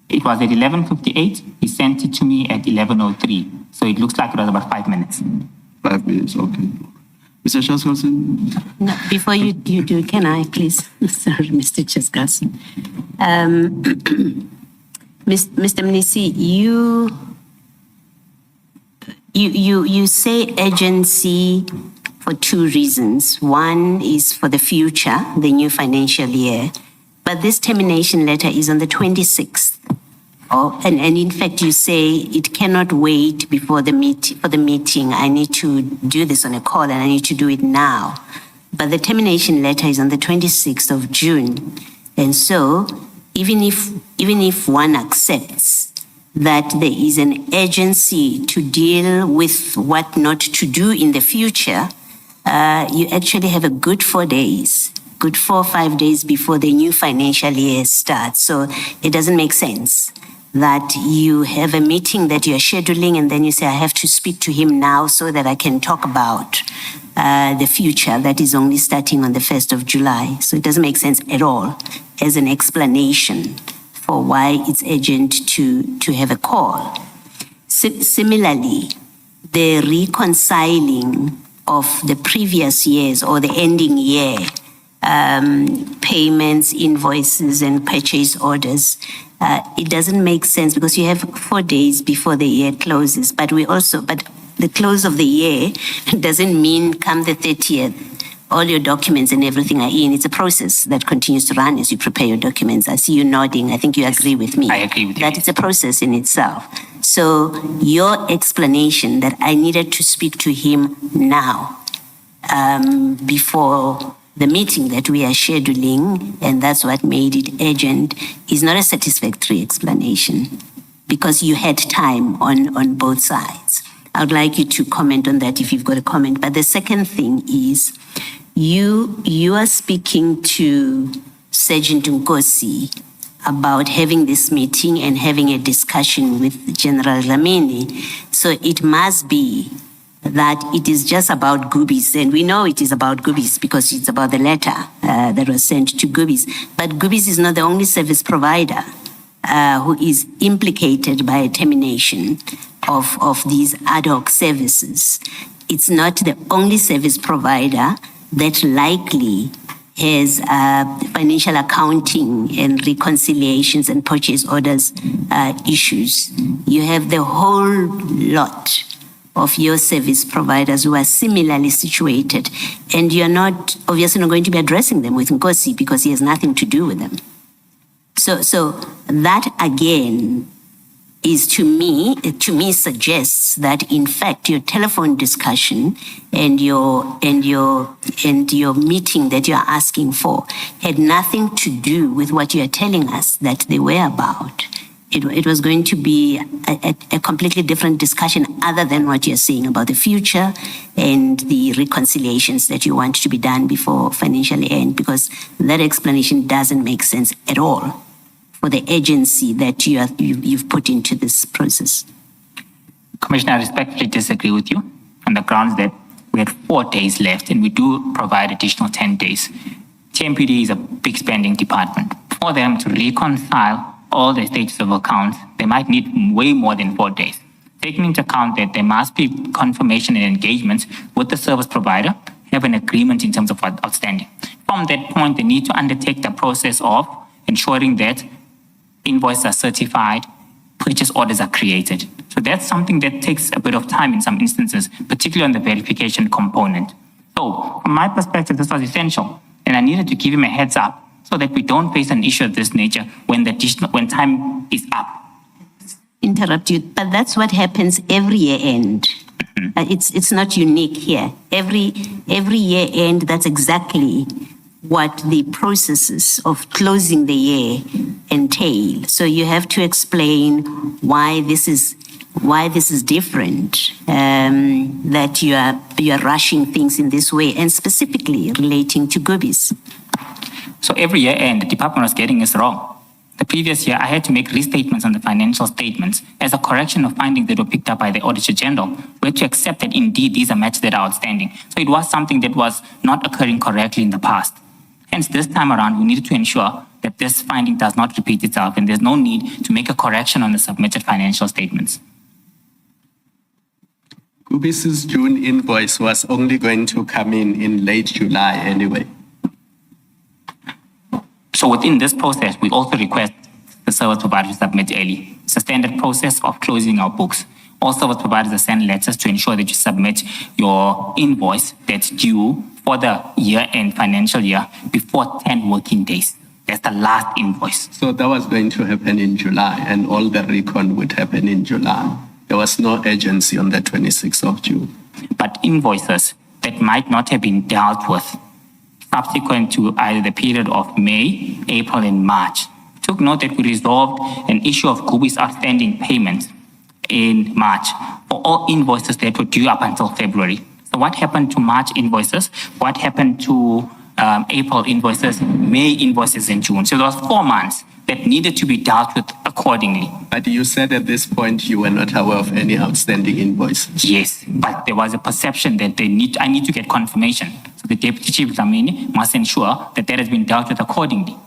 It was at 11:58. He sent it to me at 11:03. So it looks like it was about 5 minutes. 5 minutes, okay. Mr. Shaskalsin? No, before you do, can I please? Sorry, Mr. Chaskasan. Mr. Mnisi, you say urgency for two reasons. One is for the future, the new financial year, but this termination letter is on the 26th. Oh, and in fact, you say it cannot wait before the meeting. I need to do this on a call and I need to do it now. But the termination letter is on the 26th of June. And so even if one accepts that there is an urgency to deal with what not to do in the future, you actually have a good 4 days good 4 or 5 days before the new financial year starts. So it doesn't make sense that you have a meeting that you're scheduling and then you say, I have to speak to him now so that I can talk about the future that is only starting on the 1st of July. So it doesn't make sense at all as an explanation for why it's urgent to have a call. Similarly, the reconciling of the previous years or the ending year payments, invoices, and purchase orders, it doesn't make sense because you have 4 days before the year closes. But the close of the year doesn't mean come the 30th, all your documents and everything are in. It's a process that continues to run as you prepare your documents. I see you nodding. I think you agree with me. I agree with you. That it's a process in itself. So your explanation that I needed to speak to him now, before the meeting that we are scheduling, and that's what made it urgent, is not a satisfactory explanation because you had time on both sides. I would like you to comment on that if you've got a comment. But the second thing is you are speaking to Sergeant Nkosi about having this meeting and having a discussion with General Dlamini. So it must be that it is just about Goobies, and we know it is about Goobies because it's about the letter that was sent to Goobies. But Goobies is not the only service provider who is implicated by a termination of these ad hoc services. It's not the only service provider that likely has financial accounting and reconciliations and purchase orders issues. You have the whole lot of your service providers who are similarly situated, and you're not obviously not going to be addressing them with Nkosi because he has nothing to do with them. So that again is to me suggests that in fact your telephone discussion and your meeting that you're asking for had nothing to do with what you're telling us that they were about. It was going to be a completely different discussion other than what you're saying about the future and the reconciliations that you want to be done before financial end, because that explanation doesn't make sense at all for the agency that you've put into this process. Commissioner, I respectfully disagree with you on the grounds that we had 4 days left and we do provide additional 10 days. TMPD is a big spending department. For them to reconcile all the stages of accounts, they might need way more than 4 days. Taking into account that there must be confirmation and engagements with the service provider, have an agreement in terms of what's outstanding. From that point, they need to undertake the process of ensuring that invoices are certified, purchase orders are created. So that's something that takes a bit of time in some instances, particularly on the verification component. So from my perspective, this was essential, and I needed to give him a heads up so that we don't face an issue of this nature when time is up. Interrupt you, but that's what happens every year end. It's not unique here. Every year end, that's exactly what the processes of closing the year entail. So you have to explain why this is different, that you are rushing things in this way, and specifically relating to Goobies. So every year end, the department was getting this wrong. The previous year, I had to make restatements on the financial statements as a correction of findings that were picked up by the Auditor General. We had to accept that indeed these are matters that are outstanding. So it was something that was not occurring correctly in the past. Hence, this time around, we needed to ensure that this finding does not repeat itself and there's no need to make a correction on the submitted financial statements. Goobies' June invoice was only going to come in late July anyway. So within this process, we also request the service provider to submit early. It's a standard process of closing our books. All service providers send letters to ensure that you submit your invoice that's due for the year-end financial year before 10 working days. That's the last invoice. So that was going to happen in July, and all the recon would happen in July. There was no urgency on the 26th of June. But invoices that might not have been dealt with subsequent to either the period of May, April, and March. Took note that we resolved an issue of Goobies' outstanding payments in March for all invoices that were due up until February. So what happened to March invoices? What happened to April invoices, May invoices in June. So there was 4 months that needed to be dealt with accordingly. But you said at this point you were not aware of any outstanding invoices. Yes, but there was a perception that I need to get confirmation. So the Deputy Chief Dlamini must ensure that that has been dealt with accordingly.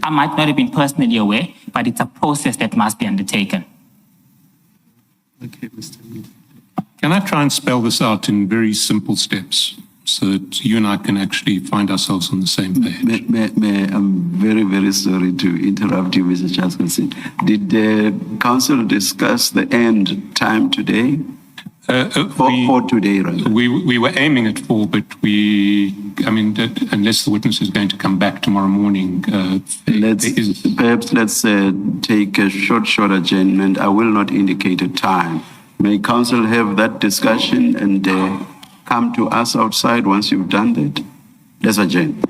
I might not have been personally aware, but it's a process that must be undertaken. Okay, Mr. Minister. Can I try and spell this out in very simple steps so that you and I can actually find ourselves on the same page? I'm very, very sorry to interrupt you, Mr. Chaskosi. Did the council discuss the end time today? For today, right? We were aiming at 4, but unless the witness is going to come back tomorrow morning, Perhaps let's take a short adjournment. I will not indicate a time. May council have that discussion and come to us outside once you've done that? Let's adjourn.